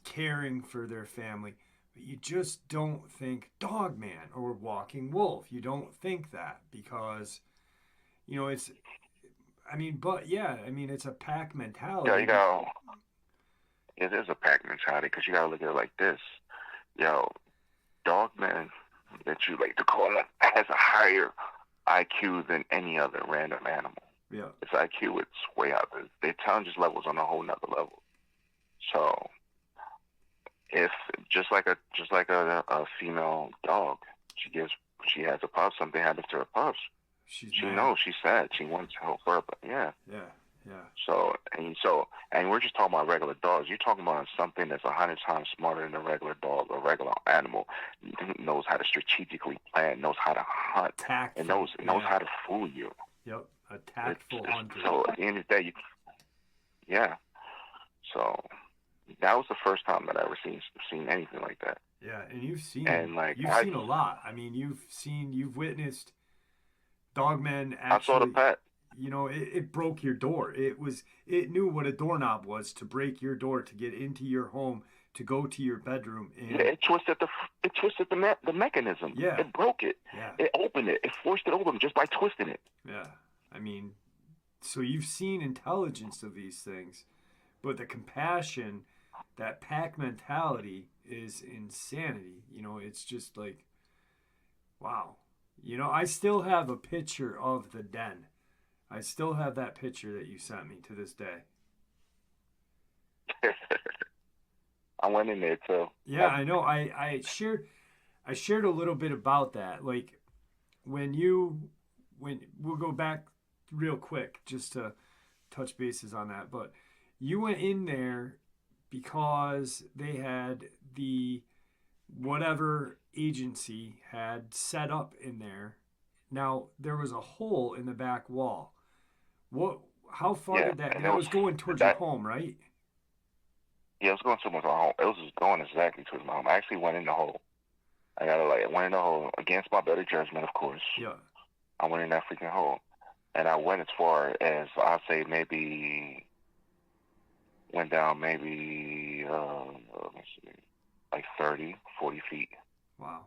A: caring for their family. But you just don't think Dogman or Walking Wolf. You don't think that because, it's, it's a pack mentality.
B: Yeah, it is a pack mentality because you got to look at it like this. Dogman, that you like to call it, has a higher IQ than any other random animal.
A: Yeah.
B: Its IQ, it's way out there. The intelligence level's on a whole nother level. So, if just like a female dog, she has a pup, something happens to her pups. She knows, she's sad. She wants to help her, but yeah.
A: Yeah.
B: So we're just talking about regular dogs. You're talking about something that's 100 times smarter than a regular dog or regular animal. Knows how to strategically plan, knows how to hunt,
A: tactful,
B: and knows how to fool you.
A: Yep, a tactful hunter.
B: So at the end of the day, yeah. So that was the first time that I ever seen anything like that.
A: Yeah, and you've seen
B: seen
A: a lot. I mean, you've witnessed Dogmen actually.
B: I saw the pack.
A: it broke your door. It knew what a doorknob was to break your door to get into your home to go to your bedroom. And
B: yeah, it twisted the mechanism.
A: Yeah.
B: It broke it.
A: Yeah.
B: It opened it. It forced it open just by twisting it.
A: Yeah. I mean, so you've seen intelligence of these things, but the compassion, that pack mentality is insanity. It's just like, wow. I still have a picture of the den. I still have that picture that you sent me to this day.
B: I went in there too.
A: Yeah, I know. I shared a little bit about that. Like when we'll go back real quick just to touch bases on that. But you went in there because they had the whatever agency had set up in there. Now there was a hole in the back wall. How far did that? That was going towards your home, right?
B: Yeah, it was going towards my home. It was just going exactly towards my home. I actually went in the hole. I went in the hole against my better judgment, of course.
A: Yeah.
B: I went in that freaking hole, and I went as far as I'd say maybe went down maybe let's see, like 30, 40 feet.
A: Wow.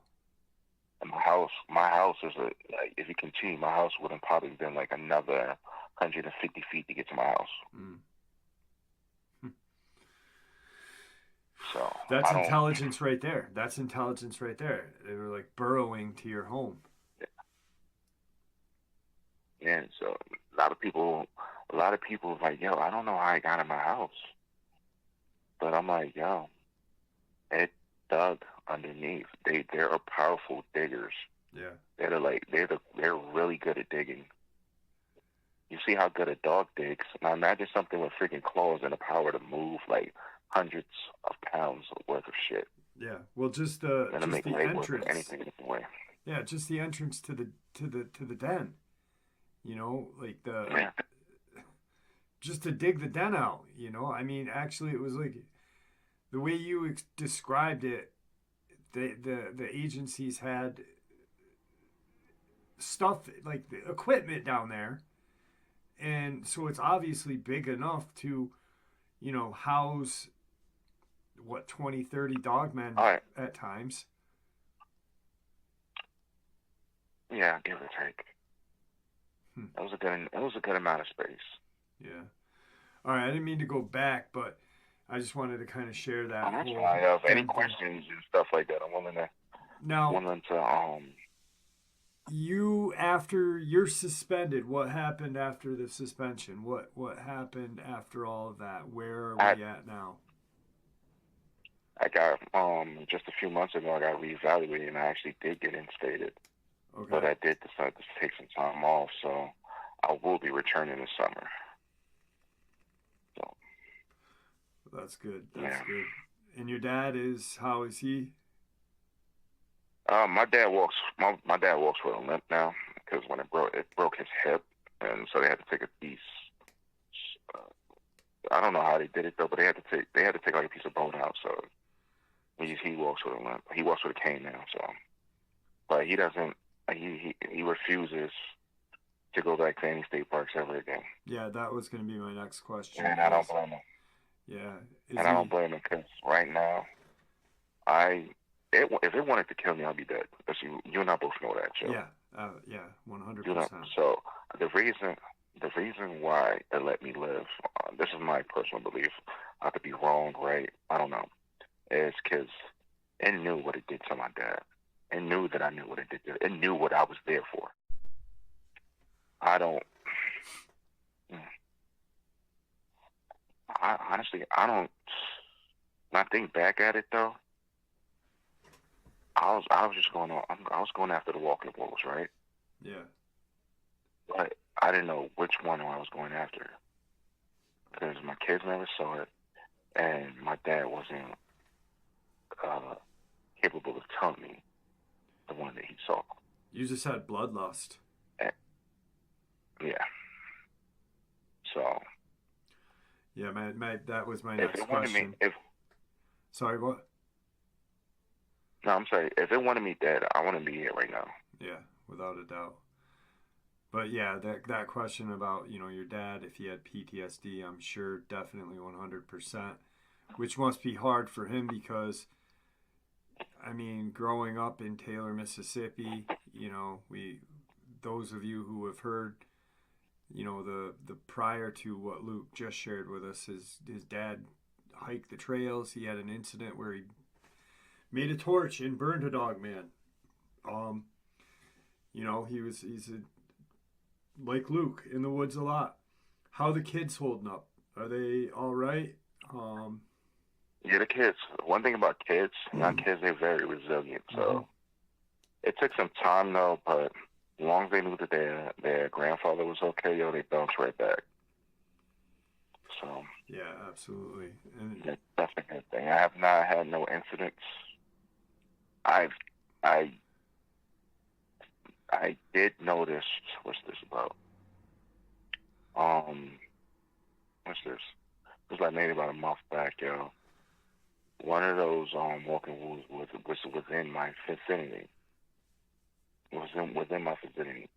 B: And my house is if you continue, my house would have probably been like another 150 feet to get to my house.
A: Mm.
B: So
A: that's intelligence right there. That's intelligence right there. They were like burrowing to your home.
B: Yeah. And so a lot of people are like, yo, I don't know how I got in my house. But I'm like, yo, it dug underneath. They're powerful diggers.
A: Yeah.
B: They're really good at digging. You see how good a dog digs. Now imagine something with freaking claws and the power to move like hundreds of pounds worth of shit.
A: Yeah. Well, just the entrance.
B: Anything way.
A: Yeah, just the entrance to the den. Like just to dig the den out. I mean, actually, it was like the way you described it. The agencies had stuff like the equipment down there, and so it's obviously big enough to, house 20, 30 dogmen at times.
B: Yeah, give or take. It was a good amount of space.
A: Yeah. All right, I didn't mean to go back, but I just wanted to kind of share that.
B: I have any questions and stuff like that. I'm willing to.
A: You, after you're suspended, what happened after the suspension? What happened after all of that? Where are we at now?
B: I got just a few months ago I got reevaluated and I actually did get instated. Okay. But I did decide to take some time off, so I will be returning this summer. So
A: that's good. That's good. And your dad how is he?
B: My dad walks with a limp now because when it broke his hip, and so they had to take a piece. I don't know how they did it though, but they had to take like a piece of bone out. So he walks with a limp. He walks with a cane now. So, but he doesn't. He refuses to go back to any state parks ever again.
A: Yeah, that was going to be my next question.
B: And I don't blame him.
A: Yeah,
B: I don't blame him because right now, if it wanted to kill me, I'd be dead. You and I both know that, Joe.
A: Yeah, 100%.
B: So the reason why it let me live, this is my personal belief. I could be wrong, right? I don't know. Is because it knew what it did to my dad. It knew that I knew what it did to it. It knew what I was there for. Honestly, I don't. When I think back at it though, I was just going on. I was going after the walking wolves, right?
A: Yeah.
B: But I didn't know which one I was going after because my kids never saw it, and my dad wasn't capable of telling me the one that he saw.
A: You just had bloodlust.
B: Yeah. So.
A: Yeah, that was my next question. Sorry, what?
B: No, I'm sorry. If it wanted me dead, I want to be here right now.
A: Yeah, without a doubt. But yeah, that question about, you know, your dad, if he had PTSD, I'm sure definitely 100%, which must be hard for him because, I mean, growing up in Taylor, Mississippi, you know, those of you who have heard, you know, the prior to what Luke just shared with us, his dad hiked the trails. He had an incident where he made a torch and burned a Dogman. Um, you know, he's like Luke in the woods a lot. How the kids holding up? Are they all right?
B: Yeah, the kids. One thing about kids, young kids, they're very resilient. So it took some time though, but as long as they knew that their grandfather was okay, yo, they bounced right back. So
A: yeah, absolutely. And
B: that's a good thing. I have not had no incidents. I've I I did notice. What's this about? What's this? It was like maybe about a month back, yo. One of those walking wolves was within my vicinity. Within my vicinity.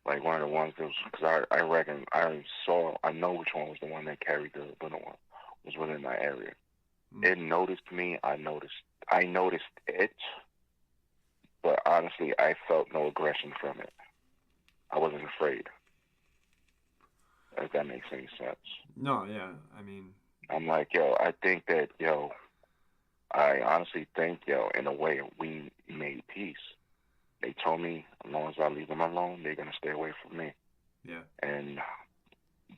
B: Like one of the ones that was, because I reckon I know which one was the one that carried the little one, was within my area. It noticed me. I noticed it, but honestly, I felt no aggression from it. I wasn't afraid. If that makes any sense.
A: no, yeah, I mean,
B: I'm like, yo, I think that, yo, I honestly think, yo, in a way, we made peace. They told me as long as I leave them alone, they're gonna stay away from me.
A: yeah.
B: And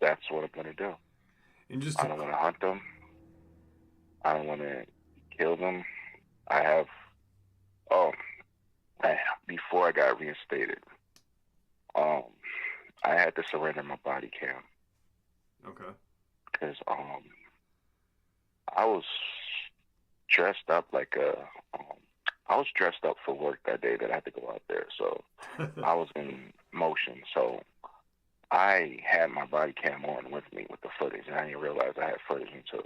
B: that's what I'm gonna do.
A: And just
B: I don't want to hunt them. I don't want to kill them. I have. Oh, before I got reinstated, um, I had to surrender my body cam
A: okay.
B: because I was dressed up like a. I was dressed up for work that day that I had to go out there, so I was in motion. So I had my body cam on with me with the footage, and I didn't realize I had footage until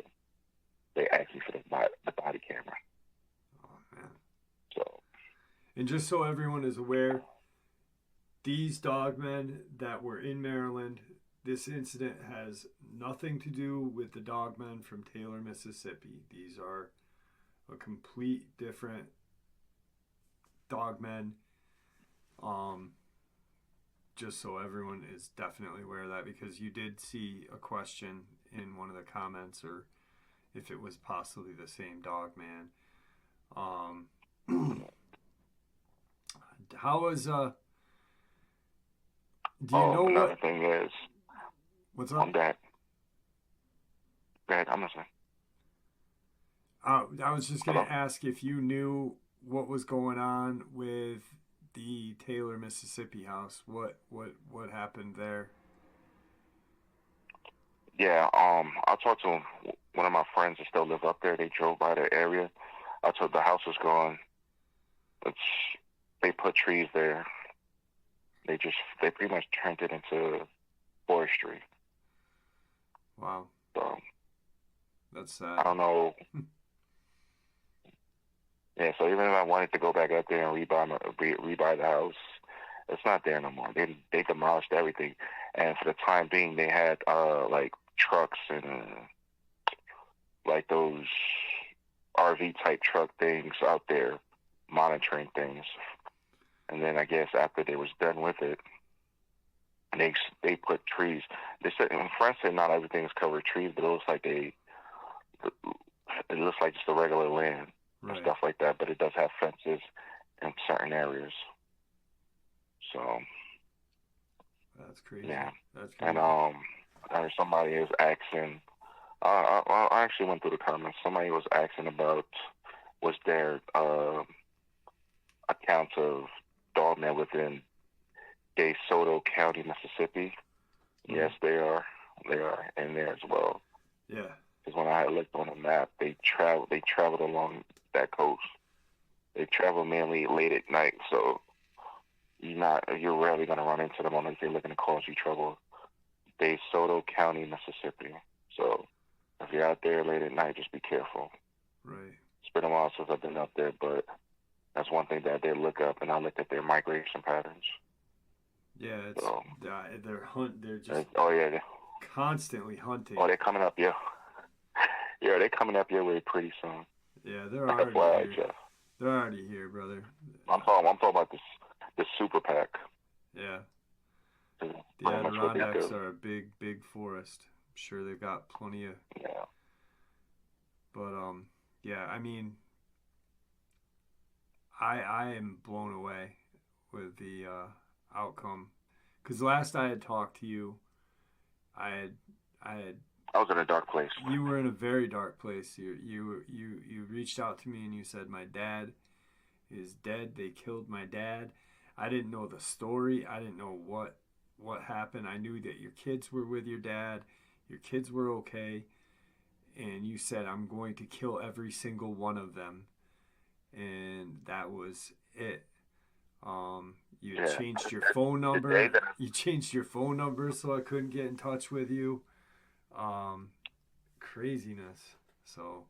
B: they asked me for the body camera.
A: Oh man.
B: So,
A: and just so everyone is aware, these dogmen that were in Maryland, this incident has nothing to do with the dogmen from Taylor, Mississippi. These are a complete different dogmen. Just so everyone is definitely aware of that, because you did see a question in one of the comments, or if it was possibly the same dogman. How was do you know
B: another
A: what?
B: thing is,
A: What's up?
B: that. Go ahead, I'm listening.
A: I was just going
B: Hello?
A: to ask if you knew what was going on with the Taylor, Mississippi house. What happened there?
B: Yeah, I talked to one of my friends that still live up there. They drove by the area. I told the house was gone. They put trees there. They pretty much turned it into forestry.
A: Wow,
B: So
A: that's
B: I
A: sad.
B: don't know. Yeah, so even if I wanted to go back up there and rebuy the house, it's not there no more. They demolished everything, and for the time being, they had like trucks and like those RV type truck things out there monitoring things. And then I guess after they was done with it, they put trees. They said, and friends said not everything is covered with trees, but it looks like just a regular land.
A: Right.
B: And stuff like that, but it does have fences in certain areas. So
A: That's crazy.
B: yeah,
A: That's crazy.
B: and I heard somebody is asking. I actually went through the comments. Somebody was asking about was there accounts of dogmen within DeSoto County, Mississippi. Yes, they are. They are in there as well.
A: Yeah.
B: Because when I looked on the map, they traveled along that coast. They travel mainly late at night, so you're rarely gonna run into them unless they're looking to cause you trouble. DeSoto County, Mississippi. So if you're out there late at night, just be careful.
A: Right.
B: It's been a while since I've been up there, but that's one thing that I did look up, and I looked at their migration patterns.
A: Yeah, it's
B: So
A: they're just
B: oh yeah,
A: constantly hunting.
B: oh they're coming up your yeah they're coming up your way pretty soon.
A: Yeah, they're already
B: FYI,
A: here.
B: Jeff.
A: They're already here, brother.
B: I'm talking about this super pack.
A: Yeah.
B: Is
A: The
B: pretty much what they
A: Adirondacks
B: do.
A: are a big forest. I'm sure they've got plenty of,
B: Yeah.
A: but yeah, I mean, I am blown away with the outcome. Because last I had talked to you, I had
B: I was in a dark place.
A: you were in a very dark place. You reached out to me and you said my dad is dead. They killed my dad. I didn't know the story. I didn't know what happened. I knew that your kids were with your dad. Your kids were okay. And you said I'm going to kill every single one of them. And that was it. You
B: Yeah.
A: changed your phone
B: The day
A: number.
B: that
A: You changed your phone number so I couldn't get in touch with you. Um, Craziness. So,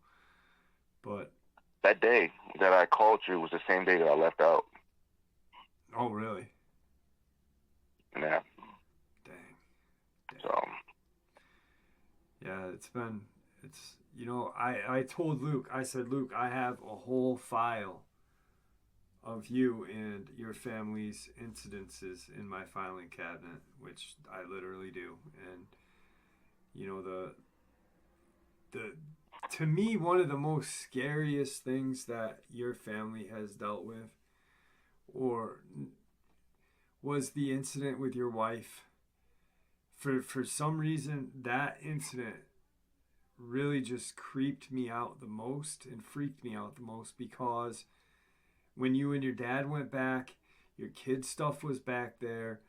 A: but
B: that day that I called you was the same day that I left out.
A: oh really?
B: Yeah.
A: Dang.
B: So
A: Yeah, it's I told Luke, I said, Luke, I have a whole file of you and your family's incidences in my filing cabinet, which I literally do. And the to me, one of the most scariest things that your family has dealt with or was the incident with your wife. For some reason, that incident really just creeped me out the most and freaked me out the most because when you and your dad went back, your kids' stuff was back there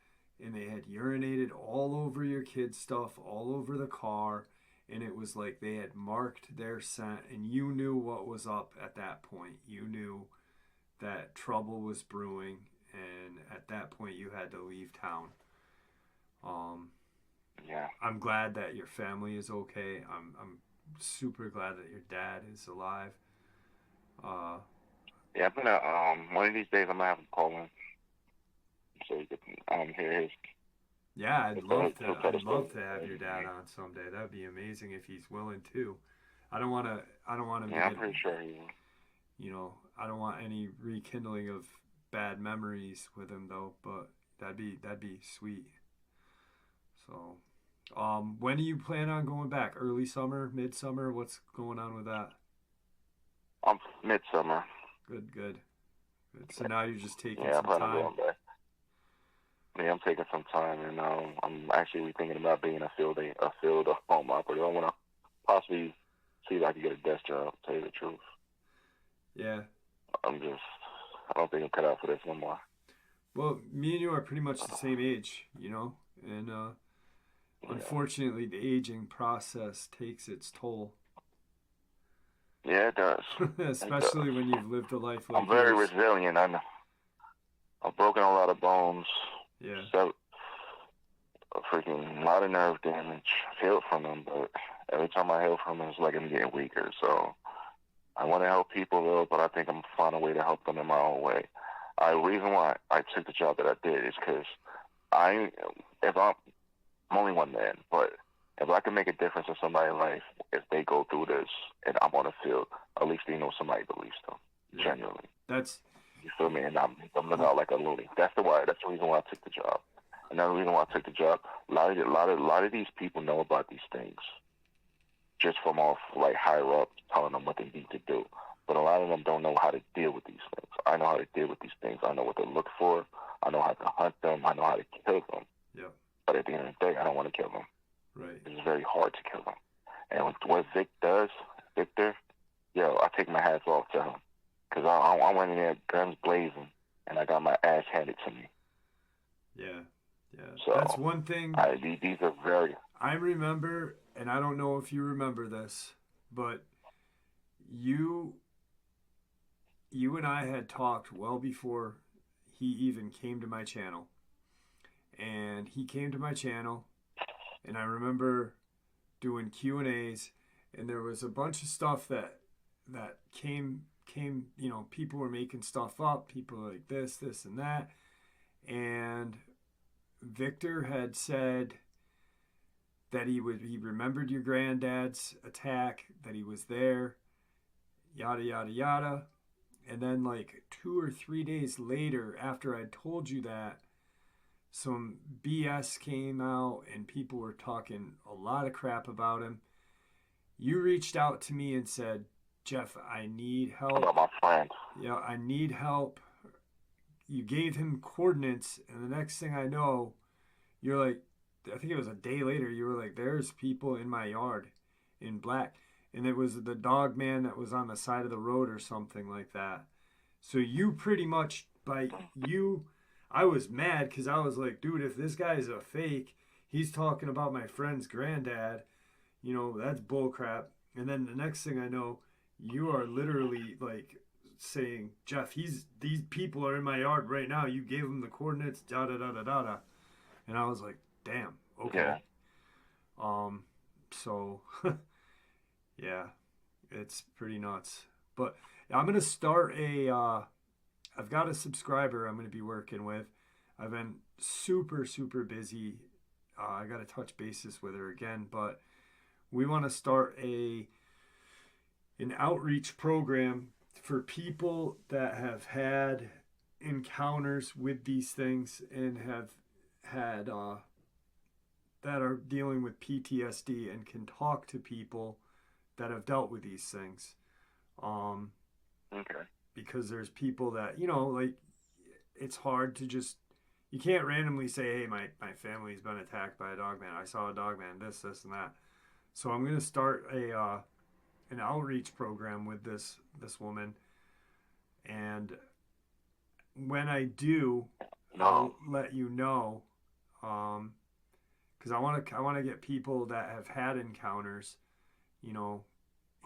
A: and they had urinated all over your kids' stuff, all over the car, and it was like they had marked their scent, and you knew what was up at that point. You knew that trouble was brewing, and at that point you had to leave town.
B: yeah.
A: I'm glad that your family is okay. I'm super glad that your dad is alive.
B: Yeah, I'm gonna one of these days I'm gonna have him call him so you can hear his
A: Yeah, I'd love to.
B: he'll tell the
A: I'd
B: story.
A: love to have your dad on someday. That'd be amazing if he's willing to. I don't want to. I don't want him
B: Yeah,
A: to
B: I'm
A: get.
B: pretty sure he will.
A: I don't want any rekindling of bad memories with him though. But that'd be sweet. So, when do you plan on going back? Early summer, midsummer? What's going on with that?
B: Midsummer.
A: Good. So now you're just taking
B: Yeah, I
A: some
B: plan on
A: time.
B: going back. Yeah, I'm taking some time, and I'm actually thinking about being a field home operator. I want to possibly see if I can get a desk job. To tell you the truth,
A: Yeah.
B: I don't think I'm cut out for this no more.
A: Well, me and you are pretty much the same age, and
B: Yeah.
A: unfortunately, the aging process takes its toll.
B: Yeah, it does.
A: Especially when you've lived a life like
B: I'm very
A: yours.
B: resilient. I've broken a lot of bones.
A: Yeah.
B: So, a freaking lot of nerve damage. I've healed from them, but every time I heal from them, it's like I'm getting weaker. So I want to help people, though, but I think I'm going to find a way to help them in my own way. The reason why I took the job that I did is because I'm only one man, but if I can make a difference in somebody's life, if they go through this and I'm on the field, at least they know somebody believes them.
A: Yeah.
B: Genuinely.
A: You
B: feel me? And I'm looking out like a loony. That's the reason why I took the job. Another reason why I took the job, a lot of these people know about these things just from off like higher up telling them what they need to do. But a lot of them don't know how to deal with these things. I know how to deal with these things. I know what to look for. I know how to hunt them. I know how to kill them.
A: Yeah.
B: But at the end of the day, I don't want to kill them.
A: Right.
B: It's very hard to kill them. And what Victor, I take my hats off to him. Because I went in there guns blazing, and I got my ass handed to me.
A: Yeah.
B: So,
A: that's one thing.
B: These are very...
A: I remember, and I don't know if you remember this, but you and I had talked well before he even came to my channel. And he came to my channel, and I remember doing Q&As, and there was a bunch of stuff that came, people were making stuff up, people like this and that, and Victor had said that he remembered your granddad's attack, that he was there, yada yada yada. And then like 2 or 3 days later, after I told you that, some BS came out and people were talking a lot of crap about him. You reached out to me and said, Jeff, I need help.
B: About my friend.
A: Yeah, I need help. You gave him coordinates, and the next thing I know, you're like, I think it was a day later, you were like, there's people in my yard in black. And it was the Dogman that was on the side of the road or something like that. So you pretty much, I was mad because I was like, dude, if this guy's a fake, he's talking about my friend's granddad, that's bullcrap. And then the next thing I know, you are literally like saying, Jeff, these people are in my yard right now. You gave them the coordinates, da da da da da da. And I was like, damn, okay.
B: Yeah.
A: So yeah, it's pretty nuts. But I'm gonna start I've got a subscriber I'm gonna be working with. I've been super busy. I got to touch bases with her again, but we want to start an outreach program for people that have had encounters with these things and have had that are dealing with PTSD and can talk to people that have dealt with these things.
B: Okay.
A: Because there's people that, like, it's hard to just, you can't randomly say, hey, my family's been attacked by a dogman. I saw a dogman, this, and that. So I'm going to start an outreach program with this woman. And when I do, I'll let you know. Because I want to get people that have had encounters,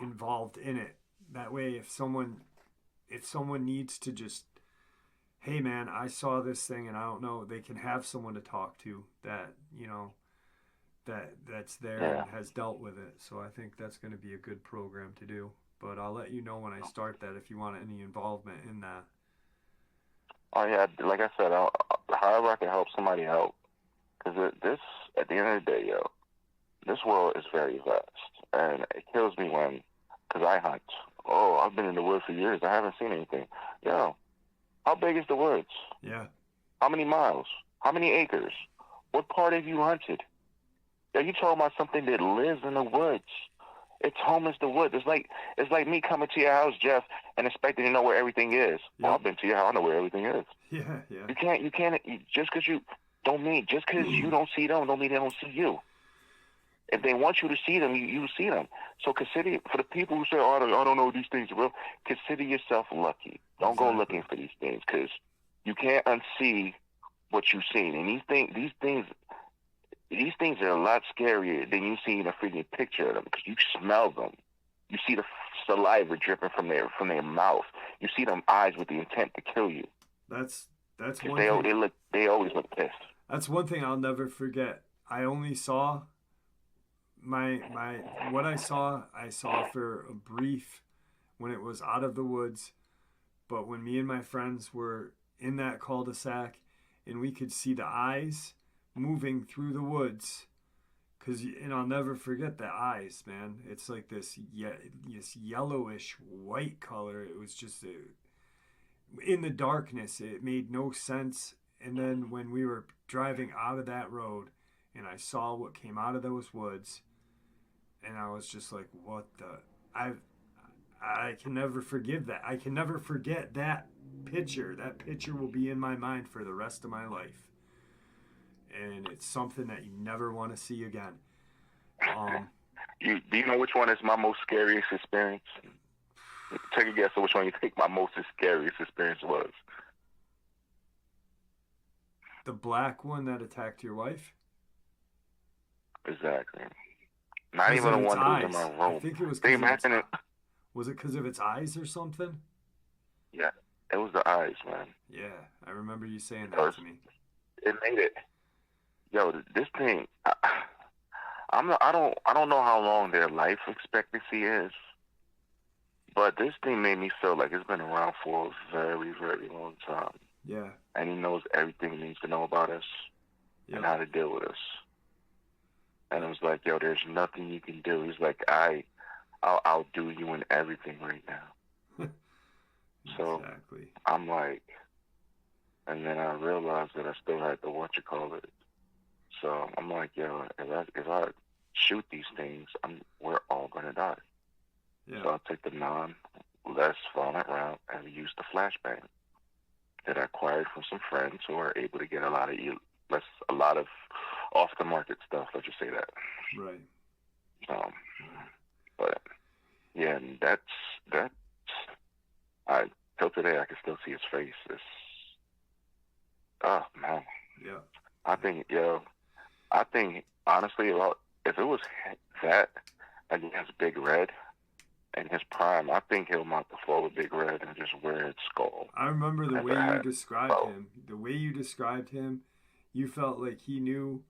A: involved in it. That way, if someone needs to just, hey man, I saw this thing and I don't know, they can have someone to talk to that, that's there and has dealt with it. So I think that's going to be a good program to do. But I'll let you know when I start that if you want any involvement in that.
B: Oh yeah, like I said, however I can help somebody out, because this, at the end of the day, this world is very vast, and it kills me because I hunt. Oh, I've been in the woods for years. I haven't seen anything. How big is the woods?
A: Yeah.
B: How many miles? How many acres? What part have you hunted? You talking about something that lives in the woods. Its home is the woods. It's like me coming to your house, Jeff, and expecting to know where everything is. Yep. Well, I've been to your house. I know where everything is.
A: Yeah.
B: You can't. Just because you don't see them, don't mean they don't see you. If they want you to see them, you see them. So consider, for the people who say, oh, I don't know these things are real, consider yourself lucky. Don't go looking for these things, because you can't unsee what you've seen. And these things are a lot scarier than you seeing a freaking picture of them, because you smell them. You see the saliva dripping from their mouth. You see them eyes with the intent to kill you.
A: That's one thing.
B: They always look pissed.
A: That's one thing I'll never forget. I only saw what I saw for a brief when it was out of the woods. But when me and my friends were in that cul-de-sac and we could see the eyes moving through the woods, and I'll never forget the eyes, man. It's like this yellowish white color. It was just in the darkness. It made no sense. And then when we were driving out of that road and I saw what came out of those woods, and I was just like, what the... I can never forgive that. I can never forget that picture. That picture will be in my mind for the rest of my life. And it's something that you never want to see again.
B: Do you know which one is my most scariest experience? Take a guess at which one you think my most scariest experience was.
A: The black one that attacked your wife?
B: Exactly. Not even the one that was in my room.
A: I think it was Was it because of its eyes or something?
B: Yeah, it was the eyes, man.
A: Yeah, I remember you saying that to me.
B: It made it. This thing. I don't know how long their life expectancy is, but this thing made me feel like it's been around for a very, very long time.
A: Yeah.
B: And he knows everything he needs to know about us. and how to deal with us. And it was like, yo, there's nothing you can do. He's like, I'll outdo you in everything right now. So
A: exactly.
B: I'm like, and then I realized that I still had to So I'm like, yo, if I shoot these things, we're all gonna die.
A: Yeah.
B: So I'll take the less violent route and use the flashbang that I acquired from some friends who are able to get a lot of off the market stuff. Let's just say that.
A: Right.
B: But yeah, and that's till today I can still see his face. Oh man.
A: Yeah.
B: I think honestly, if it was that against Big Red in his prime, I think he'll mount the floor with Big Red and just wear its skull.
A: I remember the way you described him. The way you described him, you felt like he knew.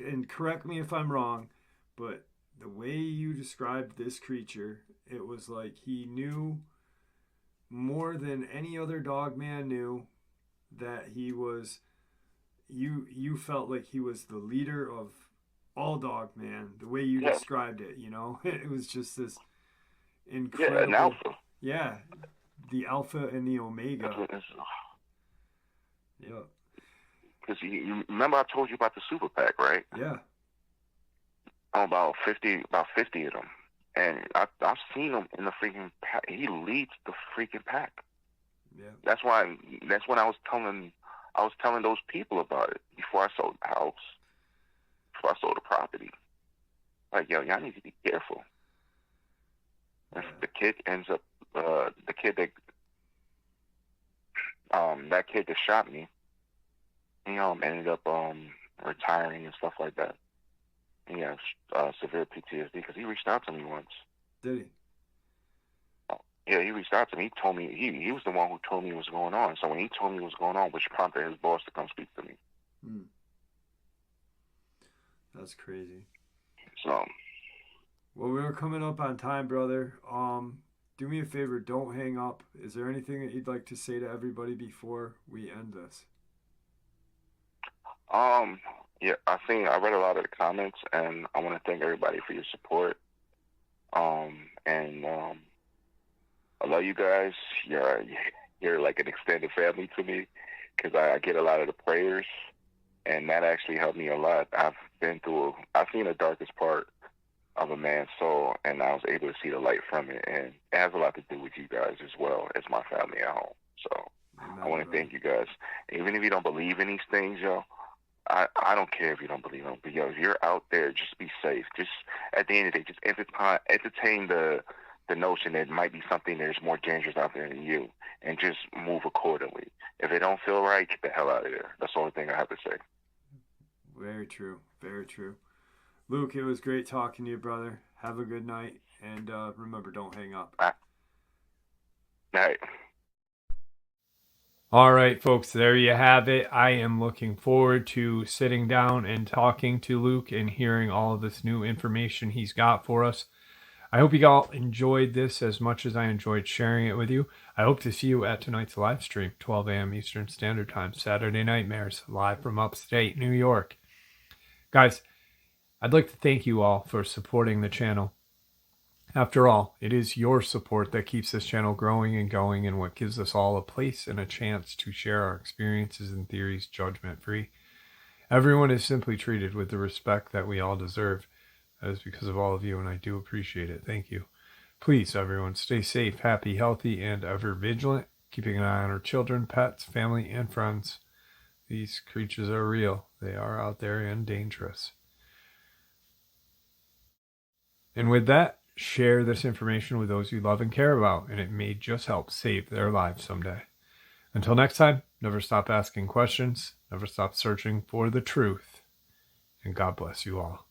A: And correct me if I'm wrong, but the way you described this creature, it was like he knew more than any other Dogman knew that he was. You felt like he was the leader of all Dogman. The way you described it, it was just this incredible.
B: Yeah, an alpha.
A: Yeah, the alpha and the omega. Yeah.
B: Because you remember I told you about the super pack, right?
A: Yeah.
B: About 50 of them, and I've seen him in the freaking pack. He leads the freaking pack.
A: Yeah.
B: That's when I was telling those people about it before I sold the house, before I sold the property. Like, yo, y'all need to be careful. If the kid ends up, that kid that shot me, he ended up retiring and stuff like that. He has severe PTSD because he reached out to me once.
A: Did he?
B: Yeah, he reached out to me. He told me he was the one who told me what was going on. So when he told me what was going on, which prompted his boss to come speak to me.
A: That's crazy.
B: So,
A: well, we're coming up on time, brother. Do me a favor, don't hang up. Is there anything that you'd like to say to everybody before we end this?
B: Yeah, I read a lot of the comments, and I want to thank everybody for your support. I love you guys. You're like an extended family to me because I get a lot of the prayers, and that actually helped me a lot. I've seen the darkest part of a man's soul, and I was able to see the light from it, and it has a lot to do with you guys as well as my family at home. So I want to thank you guys. Even if you don't believe in these things, yo, I don't care if you don't believe in them, but yo, if you're out there, just be safe. Just at the end of the day, just entertain the notion that it might be something that's more dangerous out there than you, and just move accordingly. If it don't feel right, get the hell out of there. That's the only thing I have to say.
A: Very true. Very true. Luke, it was great talking to you, brother. Have a good night, and remember, don't hang up.
B: Night.
A: All right, folks, there you have it. I am looking forward to sitting down and talking to Luke and hearing all of this new information he's got for us. I hope you all enjoyed this as much as I enjoyed sharing it with you. I hope to see you at tonight's live stream, 12 a.m. Eastern Standard Time, Saturday Nightmares, live from upstate New York. Guys, I'd like to thank you all for supporting the channel. After all, it is your support that keeps this channel growing and going, and what gives us all a place and a chance to share our experiences and theories judgment-free. Everyone is simply treated with the respect that we all deserve. That is because of all of you, and I do appreciate it. Thank you. Please, everyone, stay safe, happy, healthy, and ever vigilant, keeping an eye on our children, pets, family, and friends. These creatures are real. They are out there and dangerous. And with that, share this information with those you love and care about, and it may just help save their lives someday. Until next time, never stop asking questions, never stop searching for the truth, and God bless you all.